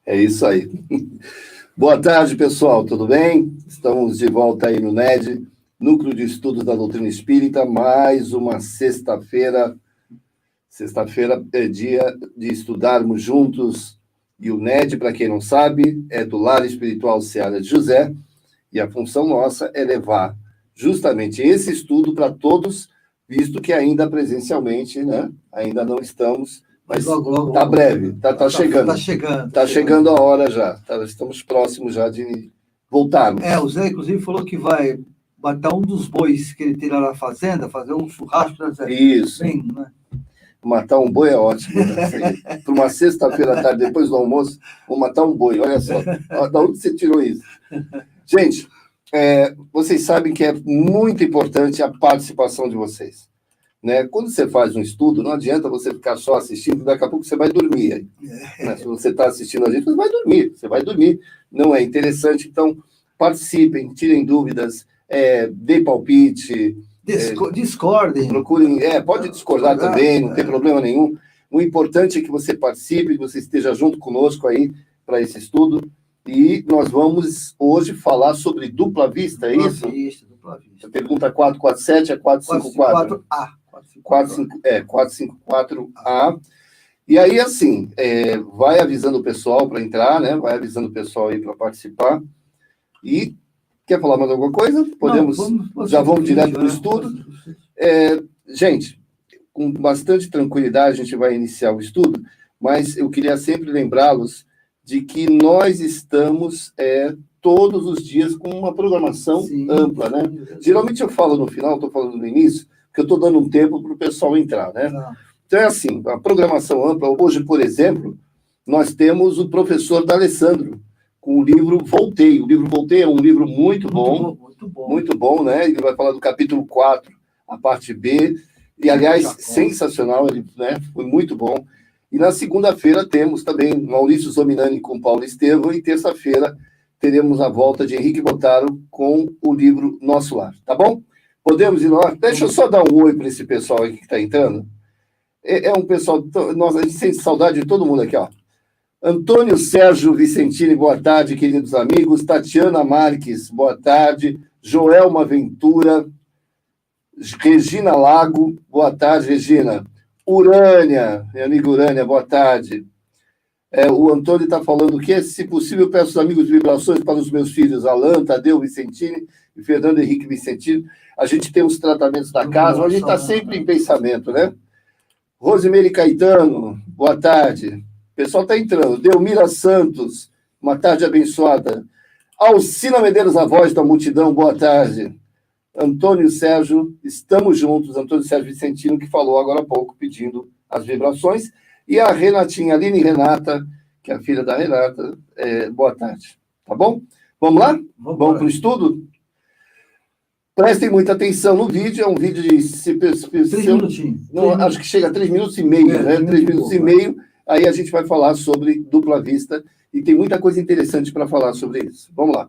É isso aí. Boa tarde, pessoal, tudo bem? Estamos de volta aí no NED, Núcleo de Estudos da Doutrina Espírita, mais uma sexta-feira. Sexta-feira é dia de estudarmos juntos, e o NED, para quem não sabe, é do Lar Espiritual Seara de José, e a função nossa é levar justamente esse estudo para todos, visto que ainda presencialmente, né, ainda não estamos, mas está breve, está chegando. Está chegando a hora já, estamos próximos já de voltarmos. O Zé, inclusive, falou que vai matar um dos bois que ele tem lá na fazenda, fazer um churrasco, né, Zé? Isso. Bem, né? Matar um boi é ótimo. Né? Para uma sexta-feira à tarde, depois do almoço, vou matar um boi. Olha só, da onde você tirou isso? Gente, vocês sabem que é muito importante a participação de vocês. Né? Quando você faz um estudo, não adianta você ficar só assistindo, daqui a pouco você vai dormir. Né? Se você está assistindo a gente, você vai dormir. Não é interessante, então participem, tirem dúvidas, dê palpite. Discordem. Procurem, pode discordar também, não tem problema nenhum. O importante é que você participe, que você esteja junto conosco aí para esse estudo. E nós vamos hoje falar sobre dupla vista, é isso? Dupla vista. A pergunta 447 é 454. 454A. E aí, assim, vai avisando o pessoal para entrar, né? Vai avisando o pessoal aí para participar. E quer falar mais alguma coisa? Podemos? Já vamos direto para o estudo. Gente, com bastante tranquilidade a gente vai iniciar o estudo, mas eu queria sempre lembrá-los de que nós estamos todos os dias com uma programação ampla, né? Geralmente eu falo no final, estou falando no início, porque eu estou dando um tempo para o pessoal entrar, né? Então é assim, a programação ampla. Hoje, por exemplo, nós temos o professor D'Alessandro, com o livro Voltei. O livro Voltei é um livro muito bom, né? Ele vai falar do capítulo 4, a parte B, e, aliás, sensacional, ele, né? Foi muito bom. E na segunda-feira temos também Maurício Zominani com Paulo Estevam, e terça-feira teremos a volta de Henrique Botaro com o livro Nosso Lar, tá bom? Podemos ir lá? Deixa eu só dar um oi para esse pessoal aqui que está entrando. É um pessoal... Nossa, a gente sente saudade de todo mundo aqui, ó. Antônio Sérgio Vicentini, boa tarde, queridos amigos. Tatiana Marques, boa tarde. Joelma Ventura. Regina Lago, boa tarde, Regina. Urânia, minha amiga Urânia, boa tarde. O Antônio está falando que, se possível, peço aos amigos vibrações para os meus filhos, Alan, Tadeu Vicentini e Fernando Henrique Vicentini. A gente tem os tratamentos da casa, a gente está sempre em pensamento, né? Rosemary Caetano, boa tarde. O pessoal está entrando. Delmira Santos, uma tarde abençoada. Alcina Medeiros, a voz da multidão, boa tarde. Antônio Sérgio, estamos juntos. Antônio Sérgio Vicentino, que falou agora há pouco, pedindo as vibrações. E a Renatinha, Aline Renata, que é a filha da Renata, boa tarde. Tá bom? Vamos lá? Vamos para o estudo? Prestem muita atenção no vídeo, é um vídeo de... 3 minutinhos. Acho que chega a 3 minutos e meio, né? 3 minutos e meio. Aí a gente vai falar sobre dupla vista e tem muita coisa interessante para falar sobre isso. Vamos lá.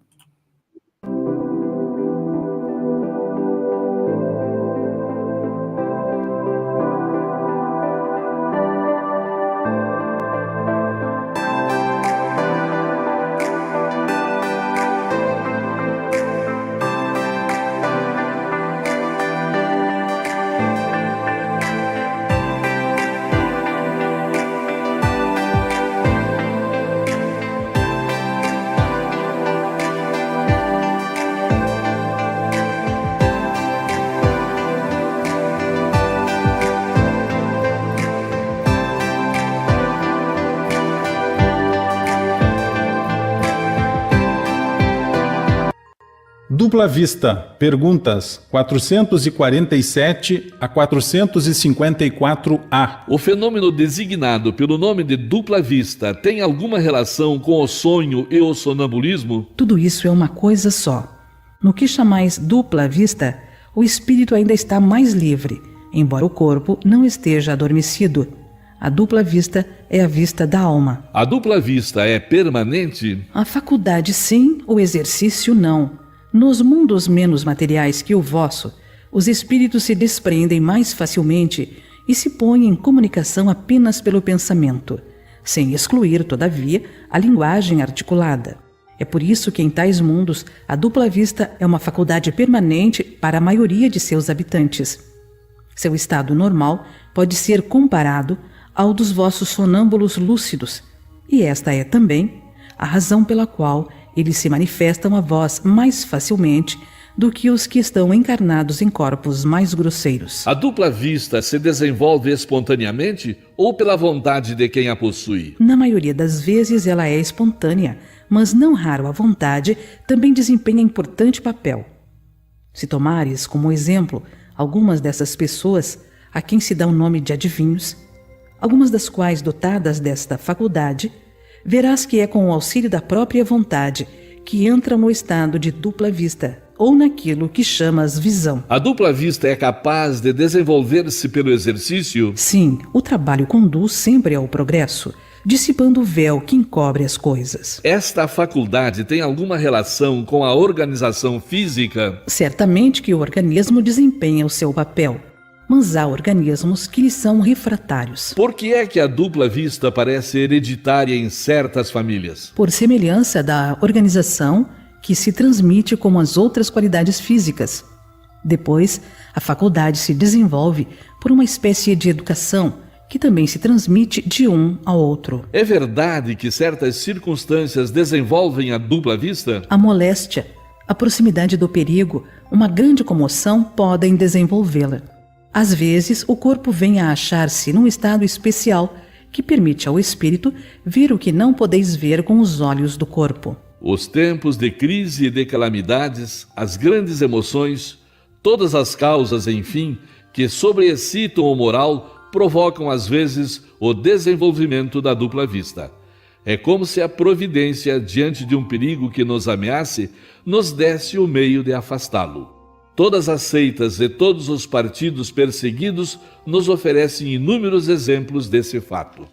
Dupla vista. Perguntas 447 a 454A. O fenômeno designado pelo nome de dupla vista tem alguma relação com o sonho e o sonambulismo? Tudo isso é uma coisa só. No que chamais dupla vista, o espírito ainda está mais livre, embora o corpo não esteja adormecido. A dupla vista é a vista da alma. A dupla vista é permanente? A faculdade sim, o exercício não. Nos mundos menos materiais que o vosso, os espíritos se desprendem mais facilmente e se põe em comunicação apenas pelo pensamento, sem excluir, todavia, a linguagem articulada. É por isso que em tais mundos a dupla vista é uma faculdade permanente para a maioria de seus habitantes. Seu estado normal pode ser comparado ao dos vossos sonâmbulos lúcidos, e esta é também a razão pela qual eles se manifestam a vós mais facilmente do que os que estão encarnados em corpos mais grosseiros. A dupla vista se desenvolve espontaneamente ou pela vontade de quem a possui? Na maioria das vezes ela é espontânea, mas não raro a vontade também desempenha importante papel. Se tomares como exemplo algumas dessas pessoas a quem se dá o nome de adivinhos, algumas das quais dotadas desta faculdade, verás que é com o auxílio da própria vontade que entram no estado de dupla vista, ou naquilo que chamas visão. A dupla vista é capaz de desenvolver-se pelo exercício? Sim, o trabalho conduz sempre ao progresso, dissipando o véu que encobre as coisas. Esta faculdade tem alguma relação com a organização física? Certamente que o organismo desempenha o seu papel, mas há organismos que lhe são refratários. Por que é que a dupla vista parece hereditária em certas famílias? Por semelhança da organização que se transmite como as outras qualidades físicas. Depois, a faculdade se desenvolve por uma espécie de educação que também se transmite de um ao outro. É verdade que certas circunstâncias desenvolvem a dupla vista? A moléstia, a proximidade do perigo, uma grande comoção podem desenvolvê-la. Às vezes, o corpo vem a achar-se num estado especial que permite ao espírito ver o que não podeis ver com os olhos do corpo. Os tempos de crise e de calamidades, as grandes emoções, todas as causas, enfim, que sobreexcitam o moral, provocam às vezes o desenvolvimento da dupla vista. É como se a providência, diante de um perigo que nos ameace, nos desse o meio de afastá-lo. Todas as seitas e todos os partidos perseguidos nos oferecem inúmeros exemplos desse fato.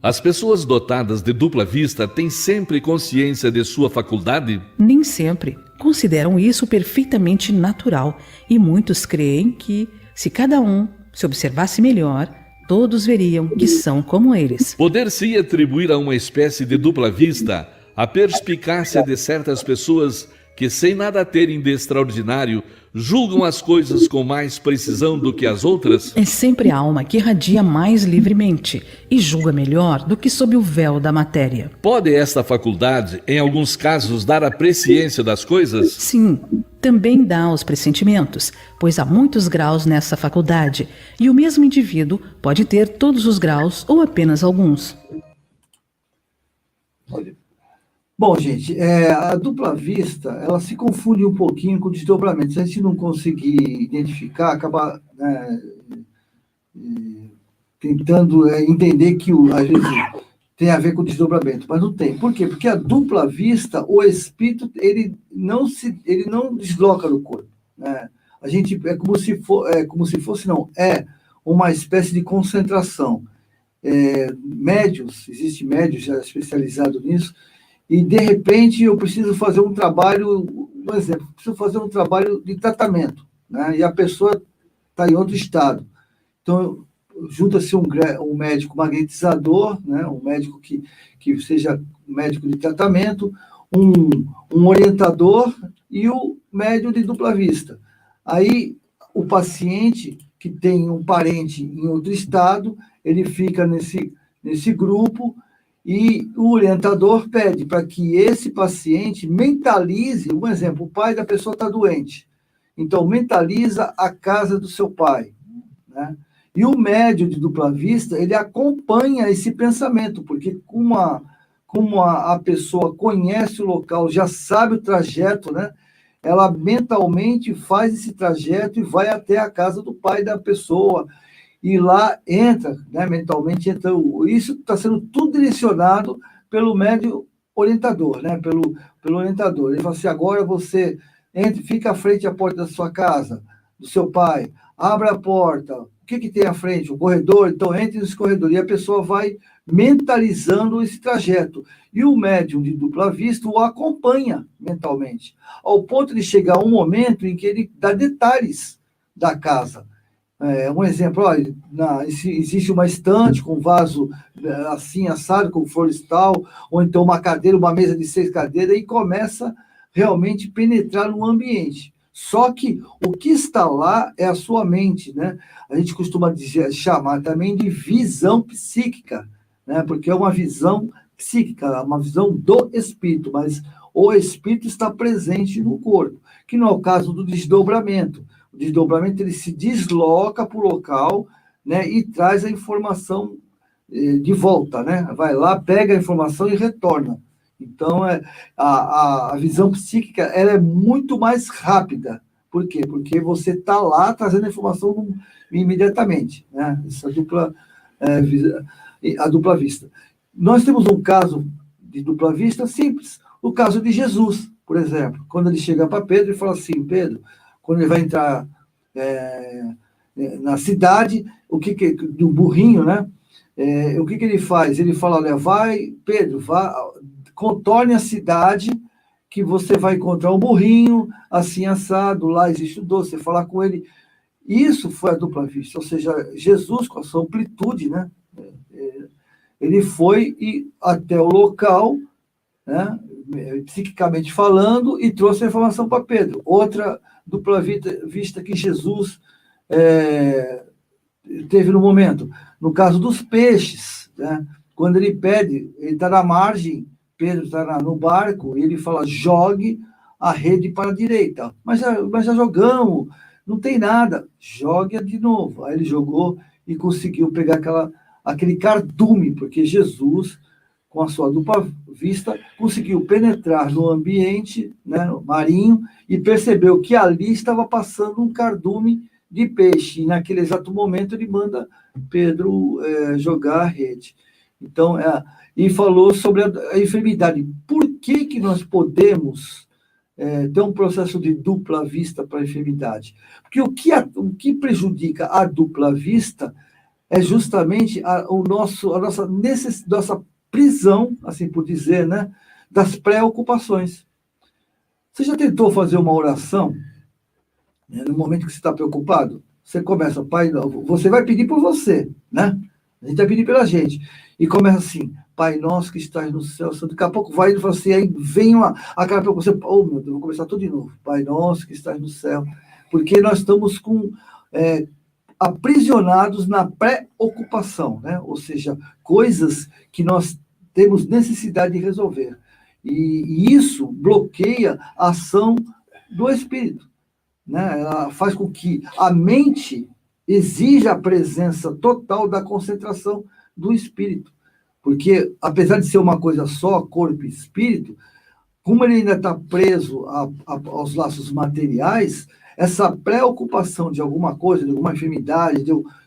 As pessoas dotadas de dupla vista têm sempre consciência de sua faculdade? Nem sempre. Consideram isso perfeitamente natural e muitos creem que, se cada um se observasse melhor, todos veriam que são como eles. Poder-se atribuir a uma espécie de dupla vista a perspicácia de certas pessoas que, sem nada terem de extraordinário, julgam as coisas com mais precisão do que as outras? É sempre a alma que irradia mais livremente e julga melhor do que sob o véu da matéria. Pode esta faculdade, em alguns casos, dar a presciência das coisas? Sim, também dá aos pressentimentos, pois há muitos graus nessa faculdade, e o mesmo indivíduo pode ter todos os graus ou apenas alguns. Bom, gente, a dupla vista, ela se confunde um pouquinho com o desdobramento. Se a gente não conseguir identificar, acaba tentando entender que, às vezes, tem a ver com o desdobramento, mas não tem. Por quê? Porque a dupla vista, o espírito, ele não desloca do corpo, né? A gente, é como se fosse, é uma espécie de concentração. Médios, existe médios já especializados nisso, e, de repente, eu preciso fazer um trabalho, um exemplo, preciso fazer um trabalho de tratamento, né? E a pessoa está em outro estado. Então, junta-se um médico magnetizador, né? Um médico que seja médico de tratamento, um orientador e o médium de dupla vista. Aí, o paciente que tem um parente em outro estado, ele fica nesse grupo, e o orientador pede para que esse paciente mentalize, um exemplo, o pai da pessoa está doente, então mentaliza a casa do seu pai, né? E o médium de dupla vista, ele acompanha esse pensamento, porque como a pessoa conhece o local, já sabe o trajeto, né? Ela mentalmente faz esse trajeto e vai até a casa do pai da pessoa, e lá entra, né, mentalmente entra. Isso está sendo tudo direcionado pelo médium orientador, né, pelo orientador. Ele fala assim: agora você entre, fica à frente da porta da sua casa, do seu pai, abra a porta. O que tem à frente? O corredor? Então entre nesse corredor. E a pessoa vai mentalizando esse trajeto. E o médium de dupla vista o acompanha mentalmente, ao ponto de chegar um momento em que ele dá detalhes da casa. Um exemplo, olha, existe uma estante com vaso assim, assado, com florestal, ou então uma cadeira, uma mesa de 6 cadeiras, e começa realmente a penetrar no ambiente. Só que o que está lá é a sua mente, né? A gente costuma chamar também de visão psíquica, né? Porque é uma visão psíquica, uma visão do espírito, mas o espírito está presente no corpo, que não é o caso do desdobramento. O desdobramento ele se desloca para o local, né, e traz a informação de volta, né? Vai lá, pega a informação e retorna. Então, a visão psíquica ela é muito mais rápida. Por quê? Porque você está lá trazendo a informação imediatamente, né? Essa a dupla vista. Nós temos um caso de dupla vista simples. O caso de Jesus, por exemplo. Quando ele chega para Pedro e fala assim, Pedro, quando ele vai entrar na cidade, do burrinho, né? O que ele faz? Ele fala, olha, vai, Pedro, vá, contorne a cidade que você vai encontrar um burrinho, assim, assado, lá existe o doce, você falar com ele. Isso foi a dupla vista, ou seja, Jesus, com a sua amplitude, né? Ele foi até o local, né? Psiquicamente falando, e trouxe a informação para Pedro. Outra dupla vista que Jesus teve no momento. No caso dos peixes, né? Quando ele pede, ele está na margem, Pedro está no barco, e ele fala, jogue a rede para a direita. Mas já jogamos, não tem nada. Jogue de novo. Aí ele jogou e conseguiu pegar aquele cardume, porque Jesus, com a sua dupla vista, conseguiu penetrar no ambiente, né, marinho, e percebeu que ali estava passando um cardume de peixe. E naquele exato momento ele manda Pedro jogar a rede. Então, e falou sobre a enfermidade. Por que nós podemos ter um processo de dupla vista para a enfermidade? Porque o que prejudica a dupla vista é justamente a nossa prisão, assim por dizer, né, das preocupações. Você já tentou fazer uma oração, né, no momento que você está preocupado? Você começa, Pai, você vai pedir por você, né? A gente vai pedir pela gente. E começa assim, Pai nosso que estás no céu, daqui a pouco vai e fala assim, aí vem aquela preocupação, oh meu Deus, vou começar tudo de novo. Pai nosso que estás no céu. Porque nós estamos aprisionados na preocupação, né? Ou seja, coisas que nós temos necessidade de resolver. E isso bloqueia a ação do espírito, né? Ela faz com que a mente exija a presença total da concentração do espírito. Porque, apesar de ser uma coisa só, corpo e espírito, como ele ainda está preso aos laços materiais, essa preocupação de alguma coisa, de alguma enfermidade,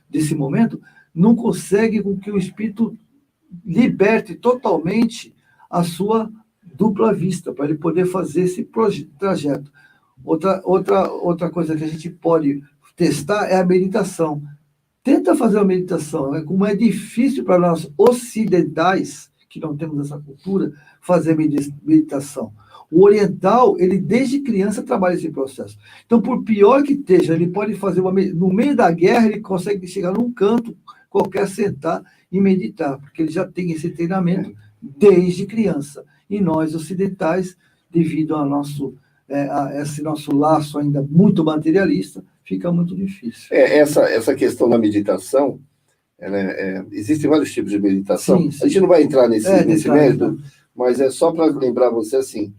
desse momento, não consegue com que o espírito liberte totalmente a sua dupla vista, para ele poder fazer esse trajeto. Outra coisa que a gente pode testar é a meditação. Tenta fazer uma meditação, né? Como é difícil para nós ocidentais, que não temos essa cultura, fazer meditação. O oriental, ele desde criança trabalha esse processo. Então, por pior que esteja, ele pode fazer no meio da guerra, ele consegue chegar num canto qualquer, sentar e meditar, porque ele já tem esse treinamento desde criança. E nós, ocidentais, devido a esse nosso laço ainda muito materialista, fica muito difícil. Essa questão da meditação, existem vários tipos de meditação. Sim. A gente não vai entrar nesse mérito, mas é só para lembrar você assim,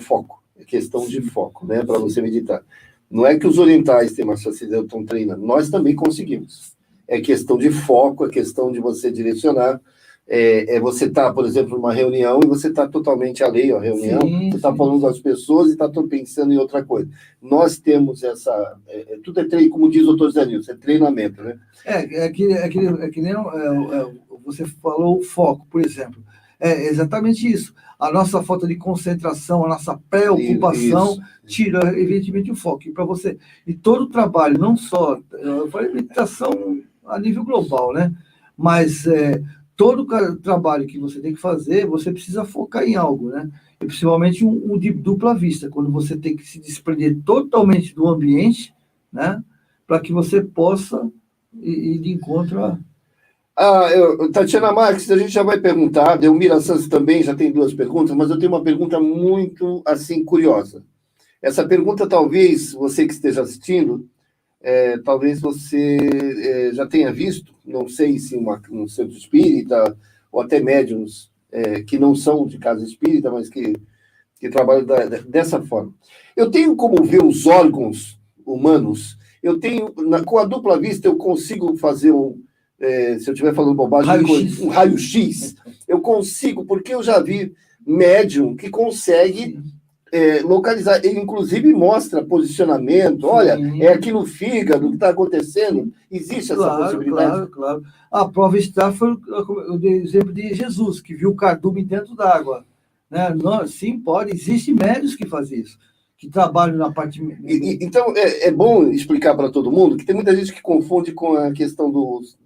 foco, é questão de foco, né, para você meditar. Não é que os orientais têm mais facilidade, estão treinando, nós também conseguimos. É questão de foco, é questão de você direcionar. Você está, por exemplo, numa reunião e você está totalmente alheio à reunião, você está falando com as pessoas e está pensando em outra coisa. Nós temos tudo treino, como diz o doutor Zé Nilson, é treinamento, né? Que nem você falou o foco, por exemplo. É exatamente isso. A nossa falta de concentração, a nossa preocupação tira, evidentemente, o foco. E todo o trabalho, não só, eu falei meditação a nível global, né? Mas todo o trabalho que você tem que fazer, você precisa focar em algo, né? E principalmente um de dupla vista, quando você tem que se desprender totalmente do ambiente, né? para que você possa ir de encontro a... Tatiana Marques, a gente já vai perguntar, Delmira Santos também já tem 2 perguntas, mas eu tenho uma pergunta muito, assim, curiosa. Essa pergunta, talvez, você que esteja assistindo, talvez você já tenha visto, não sei se um centro espírita, ou até médiuns que não são de casa espírita, mas que trabalham dessa forma. Eu tenho como ver os órgãos humanos, com a dupla vista, eu consigo fazer se eu estiver falando bobagem, um raio-x, eu consigo, porque eu já vi médium que consegue localizar, ele inclusive mostra posicionamento, sim. Olha, é aqui no fígado que está acontecendo, existe essa possibilidade? Claro. A prova está, eu dei o exemplo de Jesus, que viu o cardume dentro d'água. Né? Sim, pode, existem médios que fazem isso, que trabalham na parte... Então, é bom explicar para todo mundo que tem muita gente que confunde com a questão dos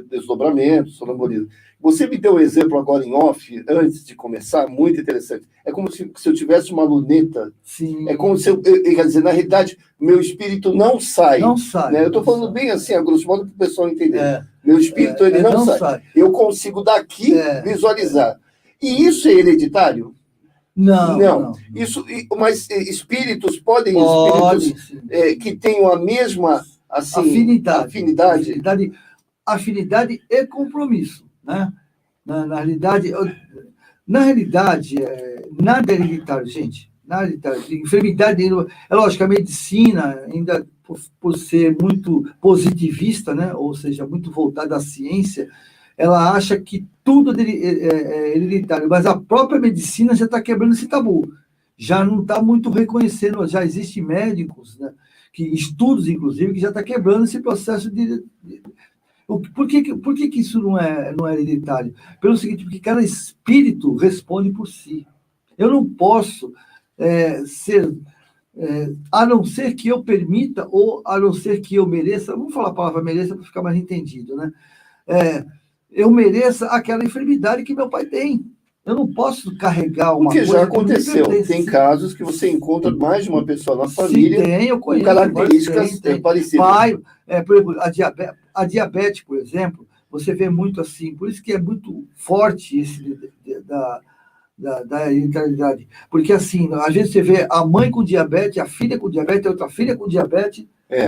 desdobramentos, sonambulismo. Você me deu um exemplo agora em off, antes de começar, muito interessante. É como se eu tivesse uma luneta. Sim. É como se quer dizer, na realidade, meu espírito não sai. Não sai. Né? Eu estou falando bem assim, a grosso modo, para o pessoal entender. Meu espírito, ele não sai. Eu consigo daqui visualizar. E isso é hereditário? Não. Isso, mas espíritos podem que tenham a mesma afinidade e compromisso, né? Na realidade, nada é hereditário, gente. Nada é hereditário. Enfermidade, é lógico, a medicina, ainda por ser muito positivista, né? Ou seja, muito voltada à ciência, ela acha que tudo é hereditário, mas a própria medicina já está quebrando esse tabu. Já não está muito reconhecendo, já existem médicos, né, estudos, inclusive, que já está quebrando esse processo de... Por que isso não é hereditário? Pelo seguinte, porque cada espírito responde por si. Eu não posso a não ser que eu permita, ou a não ser que eu mereça, vamos falar a palavra mereça para ficar mais entendido, né? Eu mereça aquela enfermidade que meu pai tem. Eu não posso carregar uma coisa... Porque já aconteceu. Tem casos que você encontra mais de uma pessoa na família. Sim, tem, eu conheço, com características parecidas. Pai, por exemplo, a diabetes, por exemplo, você vê muito assim. Por isso que é muito forte esse da hereditariedade. Porque, assim, às vezes você vê a mãe com diabetes, a filha com diabetes, a outra filha com diabetes,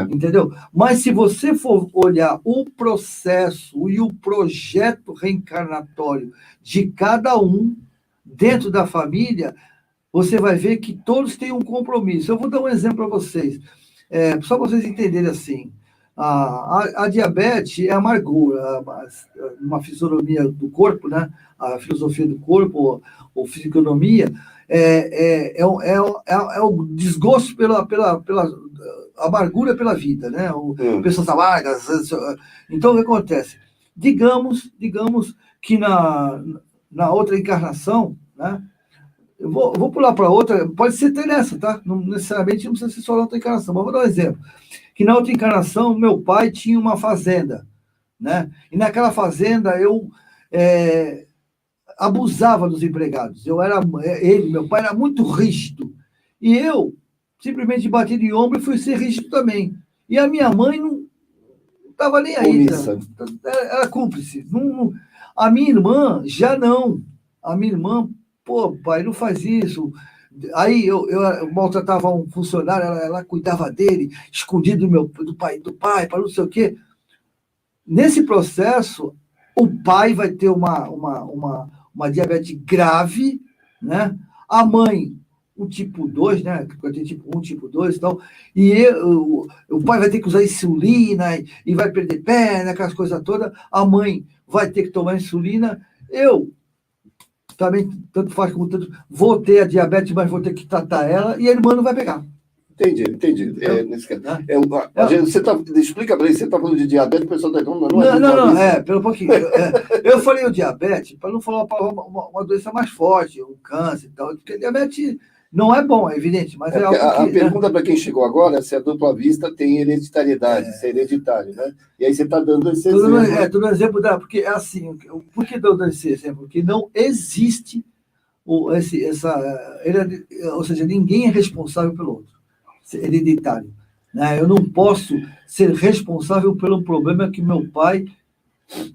entendeu? Mas se você for olhar o processo e o projeto reencarnatório de cada um dentro da família, você vai ver que todos têm um compromisso. Eu vou dar um exemplo para vocês, só para vocês entenderem assim. A diabetes é amargura, uma fisionomia do corpo, né? A filosofia do corpo, ou fisionomia, é o desgosto pela amargura pela vida, né? Pessoas amargas. Então, o que acontece? Digamos que na outra encarnação, né? Eu vou pular para outra, pode ser até nessa, tá? Não necessariamente não precisa ser só na outra encarnação, mas vou dar um exemplo. Que na outra encarnação, meu pai tinha uma fazenda, né? E naquela fazenda eu abusava dos empregados. Meu pai era muito rígido. E eu simplesmente bati de ombro e fui ser rígido também. E a minha mãe não estava nem aí. Era cúmplice. A minha irmã já não. A minha irmã, pô, pai, não faz isso. Aí eu maltratava um funcionário, ela cuidava dele, escondido do pai, para não sei o quê. Nesse processo, o pai vai ter uma diabetes grave, né? A mãe, o tipo 2, né? Vai ter tipo 1, tipo 2 e tal. E o pai vai ter que usar insulina e vai perder perna, aquelas coisas todas. A mãe vai ter que tomar insulina. Eu também, tanto faz como tanto, vou ter a diabetes, mas vou ter que tratar ela, e a irmã não vai pegar. Entendi. Você explica para ele, você está falando de diabetes, o pessoal está dizendo, não, pelo pouquinho. Eu falei o diabetes para não falar uma doença mais forte, um câncer e tal, porque diabetes não é bom, é evidente, mas é algo que... A pergunta para quem chegou agora é se a dupla vista tem hereditariedade, se é hereditário, né? E aí você está dando esse exemplo. Estou dando exemplo porque é assim, por que estou dando esse exemplo? Porque não existe, ou seja, ninguém é responsável pelo outro. Hereditário. né? Eu não posso ser responsável pelo problema que meu pai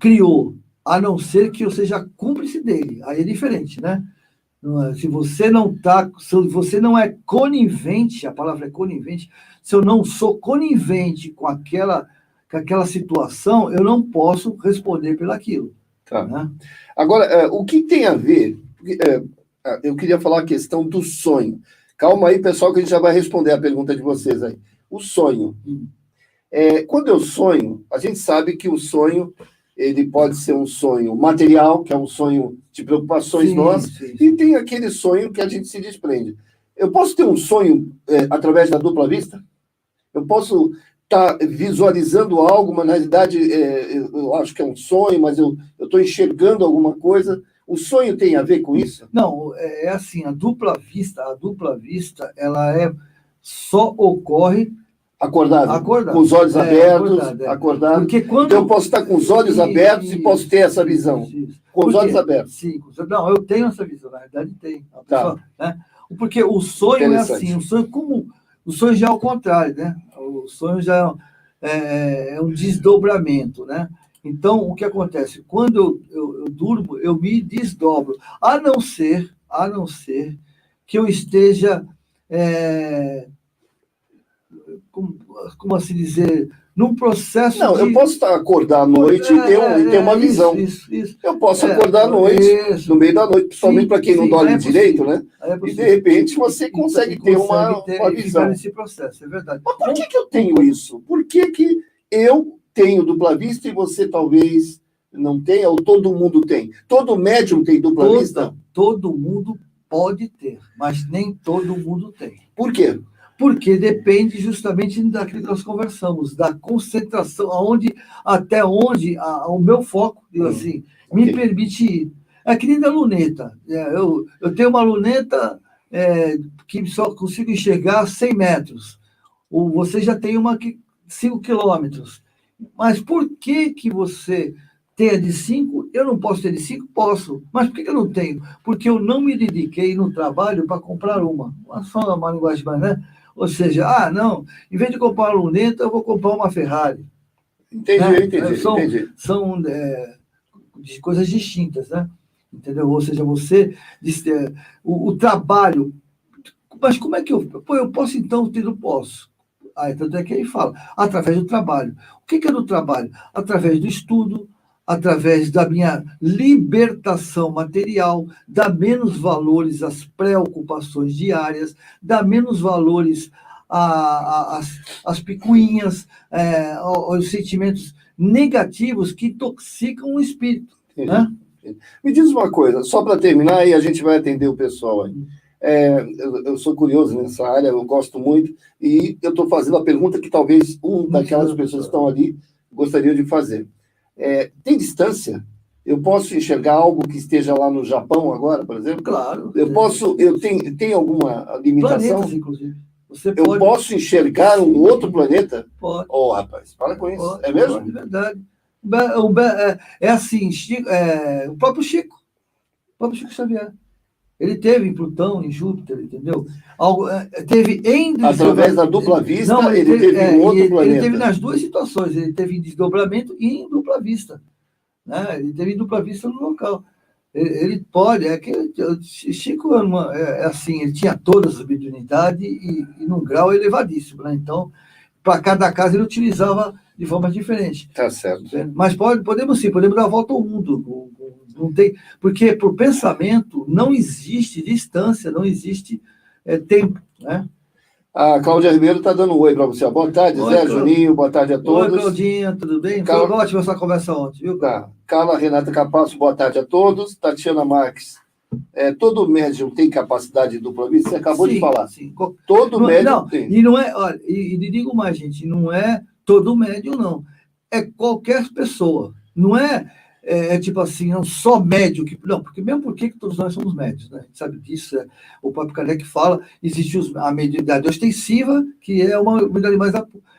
criou, a não ser que eu seja cúmplice dele. Aí é diferente, né? Se você não tá, se você não é conivente, a palavra é conivente, se eu não sou conivente com aquela situação, eu não posso responder pelaquilo. Tá. Né? Agora, o que tem a ver? Eu queria falar a questão do sonho. Calma aí, pessoal, que a gente já vai responder a pergunta de vocês aí. O sonho. Quando eu sonho, a gente sabe que o sonho ele pode ser um sonho material, que é um sonho de preocupações nossas, e tem aquele sonho que a gente se desprende. Eu posso ter um sonho através da dupla vista? Eu posso estar visualizando algo, mas na realidade eu acho que é um sonho, mas eu estou enxergando alguma coisa. O sonho tem a ver com isso? Não, é assim, a dupla vista, ela só ocorre Acordado, com os olhos abertos, acordado. Porque quando... Então eu posso estar com os olhos abertos e posso ter essa visão. Com os olhos abertos. Sim, não, eu tenho essa visão, na verdade tem. Pessoa, né? Porque o sonho é assim, o sonho já é ao contrário, né? O sonho já é um desdobramento, né? Então, o que acontece? Quando eu durmo, eu me desdobro, a não ser que eu esteja... como assim dizer, num processo eu posso acordar à noite e ter uma visão. Isso. Eu posso acordar à noite, no meio da noite, principalmente para quem não dorme direito, né? E de repente você consegue ter uma visão. Nesse processo, é verdade. Mas por que eu tenho isso? Por que eu tenho dupla vista e você talvez não tenha, ou todo mundo tem? Todo médium tem dupla vista? Todo mundo pode ter, mas nem todo mundo tem. Por quê? Porque depende justamente daquilo que nós conversamos, da concentração, até onde o meu foco, assim, me permite ir. É que nem da luneta. Eu tenho uma luneta que só consigo enxergar 100 metros. Você já tem uma que 5 quilômetros. Mas por que você tem a de 5? Eu não posso ter de 5? Posso. Mas por que eu não tenho? Porque eu não me dediquei no trabalho para comprar uma. Só uma linguagem mais, né? Ou seja, não, em vez de comprar uma luneta, eu vou comprar uma Ferrari. Entendi. São de coisas distintas, né? Entendeu? Ou seja, o trabalho... Mas como é que eu posso então ter? Eu posso. Tanto é que ele fala, através do trabalho. O que é do trabalho? Através do estudo, através da minha libertação material, dá menos valores às preocupações diárias, dá menos valores às picuinhas, aos sentimentos negativos que intoxicam o espírito. Né? Me diz uma coisa, só para terminar, e a gente vai atender o pessoal aí. Eu sou curioso nessa área, eu gosto muito, e eu estou fazendo a pergunta que talvez daquelas pessoas que estão ali gostaria de fazer. Tem distância? Eu posso enxergar algo que esteja lá no Japão agora, por exemplo? Claro. Eu tenho alguma limitação? Planetas, inclusive. Eu posso enxergar um outro planeta? Pode. Rapaz, para com isso. Pode, é mesmo? É verdade. É assim, o próprio Chico Xavier. Ele teve em Plutão, em Júpiter, entendeu? Teve através da dupla vista, ele teve em outro planeta. Ele teve nas duas situações, ele teve em desdobramento e em dupla vista. Né? Ele teve em dupla vista no local. Ele pode, Chico assim, ele tinha toda a sabedoria e num grau elevadíssimo, né? Então, para cada caso ele utilizava de forma diferente. Tá certo. Mas podemos dar a volta ao mundo. Não tem, porque para o pensamento não existe distância, não existe tempo, né? A Cláudia Ribeiro está dando um oi para você. Boa tarde, Zé, Juninho, boa tarde a todos. Oi, Claudinha, tudo bem? Foi ótima essa conversa ontem, viu? Carla Renata Capasso, boa tarde a todos. Tatiana Marques, todo médium tem capacidade de dupla vista? Você acabou de falar. Sim. Todo médium tem. E não é, olha, e digo mais, gente, não é todo médium, não. É qualquer pessoa. Não tipo assim, não só médium que. Não, porque mesmo porque todos nós somos médios, né? A gente sabe disso. O próprio Kardec fala, existe a mediunidade ostensiva, que é uma mediunidade mais.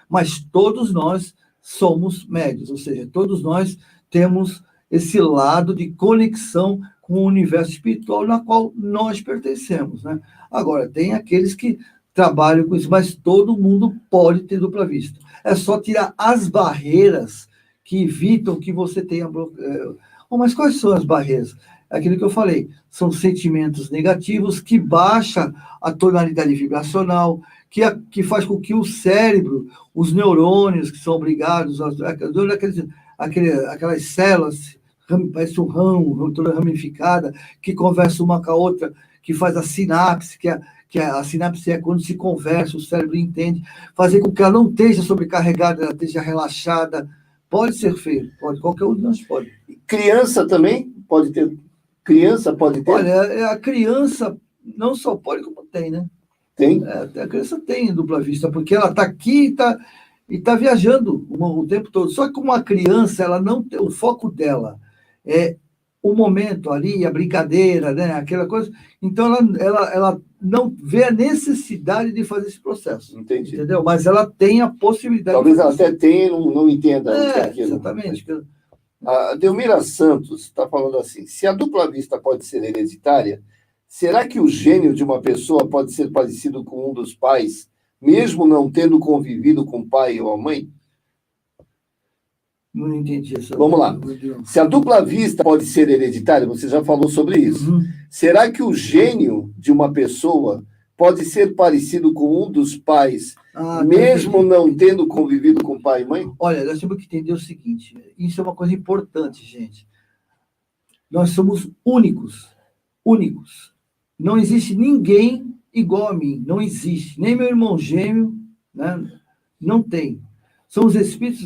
Mas todos nós somos médios, ou seja, todos nós temos esse lado de conexão com o universo espiritual na qual nós pertencemos, né? Agora, tem aqueles que trabalham com isso, mas todo mundo pode ter dupla vista. É só tirar as barreiras que evitam que você tenha... Mas quais são as barreiras? Aquilo que eu falei, são sentimentos negativos que baixam a tonalidade vibracional, que faz com que o cérebro, os neurônios que são obrigados, aquelas células, parece um ramo, toda ramificada, que conversa uma com a outra, que faz a sinapse, a sinapse é quando se conversa, o cérebro entende, fazer com que ela não esteja sobrecarregada, ela esteja relaxada. Pode ser feito, pode, qualquer um de nós pode. Criança também pode ter? Criança pode ter? Olha, a criança não só pode, como tem, né? Tem? A criança tem dupla vista, porque ela está aqui e está viajando o tempo todo. Só que uma criança, ela não tem, o foco dela é o momento ali, a brincadeira, né? Aquela coisa. Então, ela não vê a necessidade de fazer esse processo. Entendi. Entendeu? Mas ela tem a possibilidade. Talvez ela até tenha e não entenda o que é aquilo. Exatamente. A Delmira Santos está falando assim, se a dupla vista pode ser hereditária, será que o gênio de uma pessoa pode ser parecido com um dos pais, mesmo não tendo convivido com o pai ou a mãe? Não entendi essa. Vamos lá. Se a dupla vista pode ser hereditária, você já falou sobre isso. Uhum. Será que o gênio de uma pessoa pode ser parecido com um dos pais, mesmo não tendo convivido com pai e mãe? Olha, nós temos que entender o seguinte, isso é uma coisa importante, gente. Nós somos únicos. Não existe ninguém igual a mim, não existe. Nem meu irmão gêmeo, né? Não tem. São os espíritos,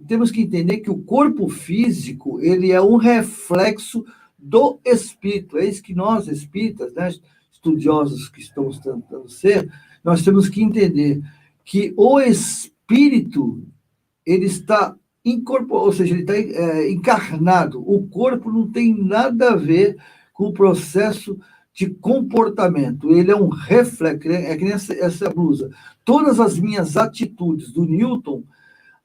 temos que entender que o corpo físico, ele é um reflexo do espírito. É isso que nós, espíritas, né, estudiosos que estamos tentando ser, nós temos que entender que o espírito, ele está incorporado, ou seja, ele está encarnado. O corpo não tem nada a ver com o processo de comportamento. Ele é um reflexo, é que nem essa blusa. Todas as minhas atitudes do Newton,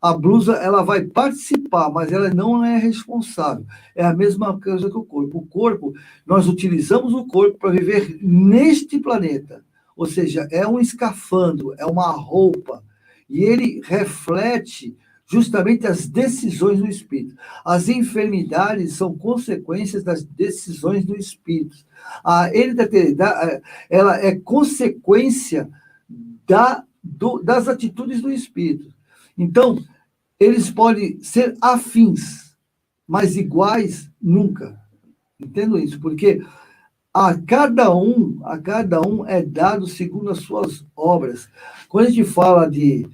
a blusa ela vai participar, mas ela não é responsável. É a mesma coisa que o corpo. O corpo, nós utilizamos o corpo para viver neste planeta. Ou seja, é um escafandro, é uma roupa. E ele reflete justamente as decisões do espírito. As enfermidades são consequências das decisões do espírito. A hereditariedade, ela é consequência das atitudes do espírito. Então, eles podem ser afins, mas iguais nunca. Entendo isso, porque a cada um é dado segundo as suas obras. Quando a gente fala de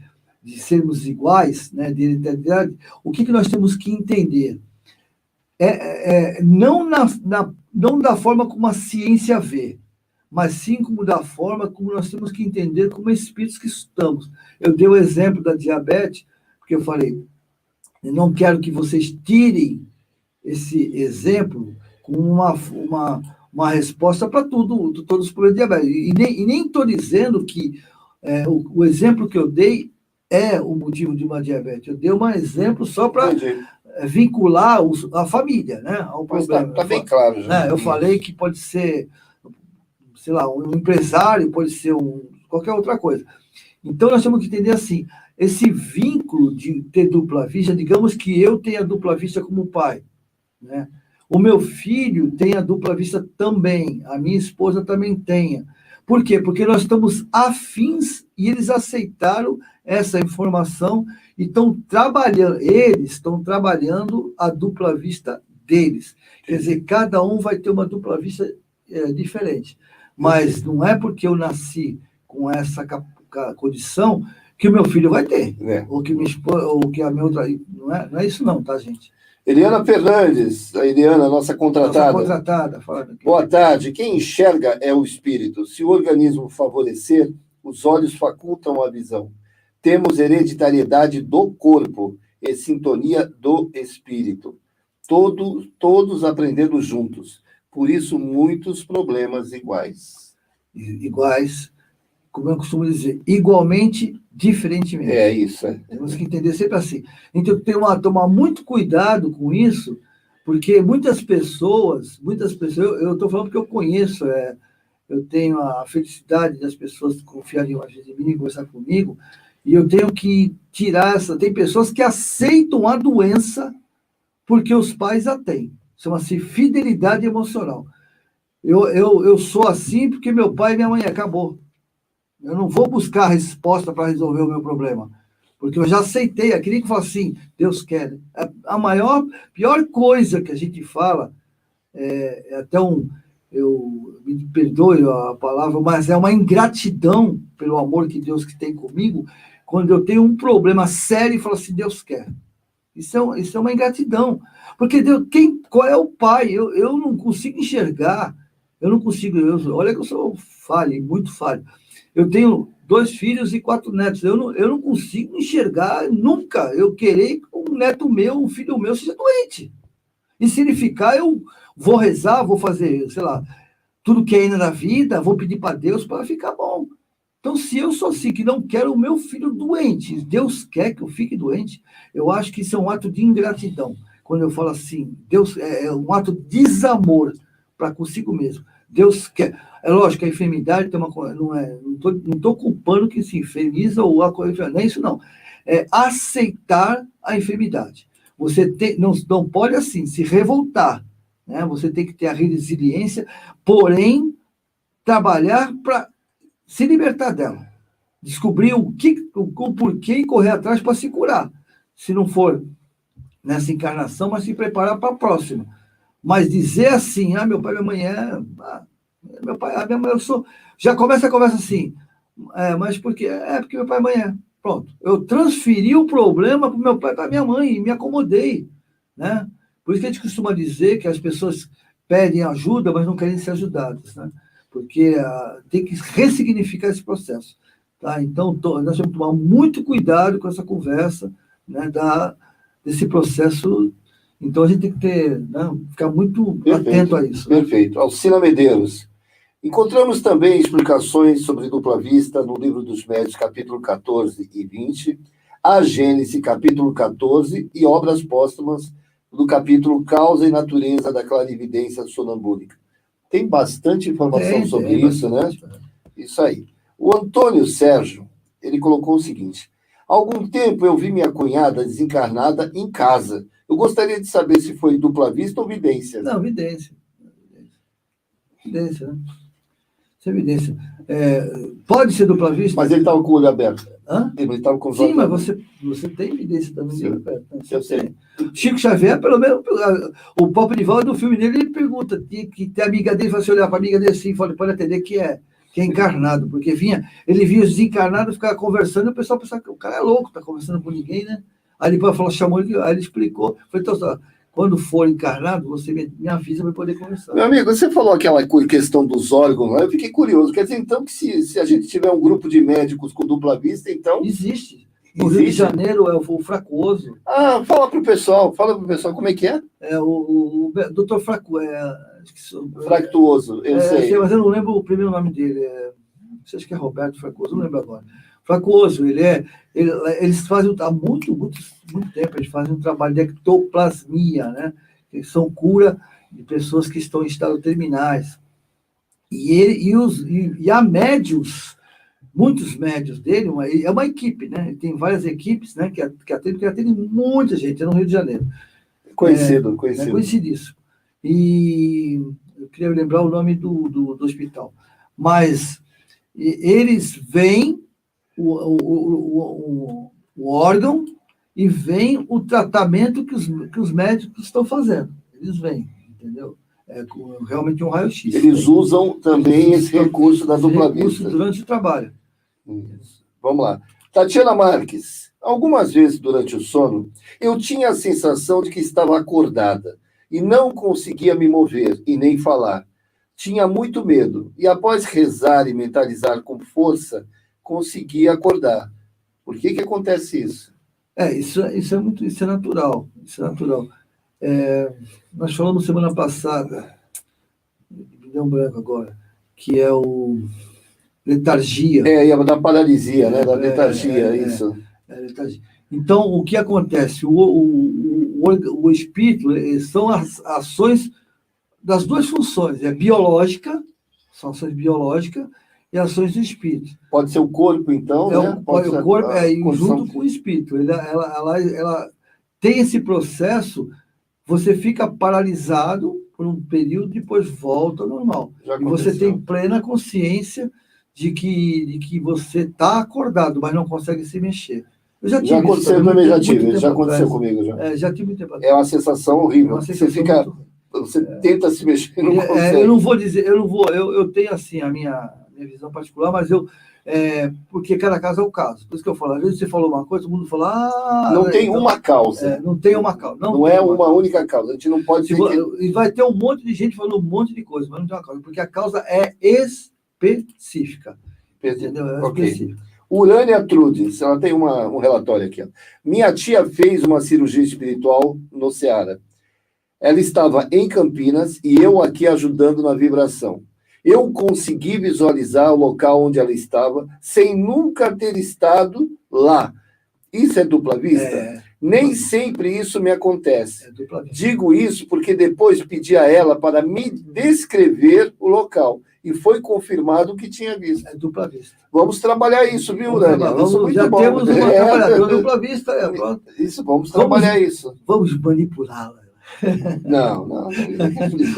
sermos iguais, né, de identidade, o que nós temos que entender? Não da forma como a ciência vê, mas sim como da forma como nós temos que entender como espíritos que estamos. Eu dei o exemplo da diabetes, porque eu falei, eu não quero que vocês tirem esse exemplo como uma resposta para todos os problemas de diabetes. E nem estou dizendo que o exemplo que eu dei é o motivo de uma diabetes. Eu dei um exemplo só para vincular a família, né, ao problema. Está bem claro. Já. Eu falei que pode ser, sei lá, um empresário, pode ser qualquer outra coisa. Então, nós temos que entender assim, esse vínculo de ter dupla vista, digamos que eu tenha dupla vista como pai, né? O meu filho tem a dupla vista também, a minha esposa também tenha. Por quê? Porque nós estamos afins e eles aceitaram essa informação e eles estão trabalhando a dupla vista deles. Quer dizer, cada um vai ter uma dupla vista diferente. Mas não é porque eu nasci com essa condição que o meu filho vai ter. Ou que minha esposa, ou que a minha outra... Não é isso não, tá, gente? Eliana Fernandes, a Eliana, nossa contratada. Boa tarde. Quem enxerga é o espírito. Se o organismo favorecer, os olhos facultam a visão. Temos hereditariedade do corpo e sintonia do espírito. Todos aprendendo juntos. Por isso, muitos problemas iguais. Iguais, como eu costumo dizer, igualmente, diferentemente. É isso. Temos que entender sempre assim. Então, tomar muito cuidado com isso, porque muitas pessoas, eu estou falando porque eu conheço eu tenho a felicidade das pessoas confiarem às vezes em mim e conversar comigo, e eu tenho que tirar essa... Tem pessoas que aceitam a doença porque os pais a têm. Chama-se fidelidade emocional. Eu sou assim porque meu pai e minha mãe acabou. Eu não vou buscar resposta para resolver o meu problema, porque eu já aceitei. Eu queria que falasse assim, Deus quer. Pior coisa que a gente fala, até me perdoe a palavra, mas é uma ingratidão pelo amor que Deus tem comigo, quando eu tenho um problema sério e falo assim, Deus quer. Isso é uma ingratidão. Porque Deus, qual é o pai? Eu não consigo enxergar, olha que eu sou falho, muito falho. Eu tenho 2 filhos e 4 netos, eu não consigo enxergar nunca, eu querer que um neto meu, um filho meu seja doente. E se ele ficar, eu vou rezar, vou fazer, sei lá, tudo que é ainda na vida, vou pedir para Deus para ficar bom. Então, se eu sou assim, que não quero o meu filho doente, Deus quer que eu fique doente, eu acho que isso é um ato de ingratidão. Quando eu falo assim, Deus é um ato de desamor para consigo mesmo. Deus quer. É lógico que a enfermidade tem não estou culpando que se enfermiza ou a coisa, não é isso, não. É aceitar a enfermidade. Você não pode, assim, se revoltar, né? Você tem que ter a resiliência, porém, trabalhar para se libertar dela. Descobrir o porquê e correr atrás para se curar. Se não for nessa encarnação, mas se preparar para a próxima. Mas dizer assim, meu pai e minha mãe meu pai, minha mãe, já começa a conversa assim, mas por quê? Porque meu pai e minha mãe Pronto. Eu transferi o problema para o meu pai e para a minha mãe e me acomodei, né? Por isso que a gente costuma dizer que as pessoas pedem ajuda, mas não querem ser ajudadas, né? Porque tem que ressignificar esse processo. Tá? Então, nós temos que tomar muito cuidado com essa conversa, né, desse processo. Então, a gente tem que ficar muito atento a isso. Perfeito. Alcina Medeiros. Encontramos também explicações sobre dupla vista no Livro dos Médiuns, capítulo 14 e 20, a Gênese, capítulo 14, e obras póstumas do capítulo Causa e Natureza da Clarividência Sonambúlica. Tem bastante informação sobre isso, bastante, né? Isso aí. O Antônio Sérgio, ele colocou o seguinte: há algum tempo eu vi minha cunhada desencarnada em casa. Eu gostaria de saber se foi dupla vista ou vidência. Não, vidência. Vidência, né? Isso é evidência. Pode ser dupla vista. Mas ele estava com o olho aberto. Hã? Ele estava com Sim, mas você tem evidência também de olho aberto. Né? Eu sei. Chico Xavier, pelo menos, o Papa Nivaldo, no filme dele, ele pergunta, que tem a amiga dele, fala assim, olhar para a amiga dele assim, pode atender que é encarnado, porque ele via os desencarnados, ficava conversando, e o pessoal pensava que o cara é louco, está conversando com ninguém, né? Aí ele chamou ele, aí ele explicou, falei, então, quando for encarnado, você me avisa para poder conversar. Meu amigo, você falou aquela questão dos órgãos lá, eu fiquei curioso. Quer dizer, então, que se a gente tiver um grupo de médicos com dupla vista, então... Existe. No Rio de Janeiro é o Fracoso. Fala para o pessoal como é que é? O doutor Fractuoso, eu sei. Mas eu não lembro o primeiro nome dele. Acho que é Roberto Fracoso, não lembro agora. Fracoso, eles fazem, há muito tempo, eles fazem um trabalho de ectoplasmia, né? Que são cura de pessoas que estão em estado terminais. E há médios, muitos médios dele, é uma equipe, né? Tem várias equipes, né? Que atendem muita gente, é no Rio de Janeiro. Conhecido. É conhecidíssimo. E eu queria lembrar o nome do hospital. Mas eles veem o órgão e veem o tratamento que os médicos estão fazendo. Eles veem, entendeu? É realmente um raio-x. Eles usam também esse recurso da dupla vista. Durante o trabalho. Vamos lá. Tatiana Marques. Algumas vezes durante o sono, eu tinha a sensação de que estava acordada e não conseguia me mover e nem falar. Tinha muito medo e, após rezar e mentalizar com força, conseguia acordar. Por que acontece isso? Isso é natural. Isso é natural. Nós falamos semana passada, me deu um branco agora, que é o letargia. Da paralisia, né? Da letargia, isso. Letargia. Então, o que acontece? O espírito são as ações das duas funções, biológica, São ações biológicas e ações do espírito. Pode ser o corpo, então, né? Pode ser o corpo a condição... junto com o espírito. Ela tem esse processo, você fica paralisado por um período, depois volta ao normal. E você tem plena consciência de que você está acordado, mas não consegue se mexer. Eu já tive já aconteceu, isso, também já tive, já aconteceu comigo. Já tive muito tempo atrás. É uma sensação horrível. Uma sensação você fica, você tenta se mexer e não consegue. Eu não vou dizer, eu tenho assim a minha visão particular, mas porque cada caso é o caso. Por isso que eu falo, às vezes você falou uma coisa, todo mundo fala, não tem uma causa. Não tem uma causa. Não é uma única causa. A gente não pode E vai ter um monte de gente falando um monte de coisa, mas não tem uma causa, porque a causa é específica. Entendeu? É específica. Urânia Trudes, ela tem um relatório aqui. Ó. Minha tia fez uma cirurgia espiritual no Ceará. Ela estava em Campinas e eu aqui ajudando na vibração. Eu consegui visualizar o local onde ela estava sem nunca ter estado lá. Isso é dupla vista? Nem sempre isso me acontece. Digo isso porque depois pedi a ela para me descrever o local. E foi confirmado o que tinha visto. É dupla vista. Vamos trabalhar isso, viu, Urânia? Já temos uma trabalhadora dupla vista. Isso, vamos trabalhar isso. Vamos manipulá-la. Não.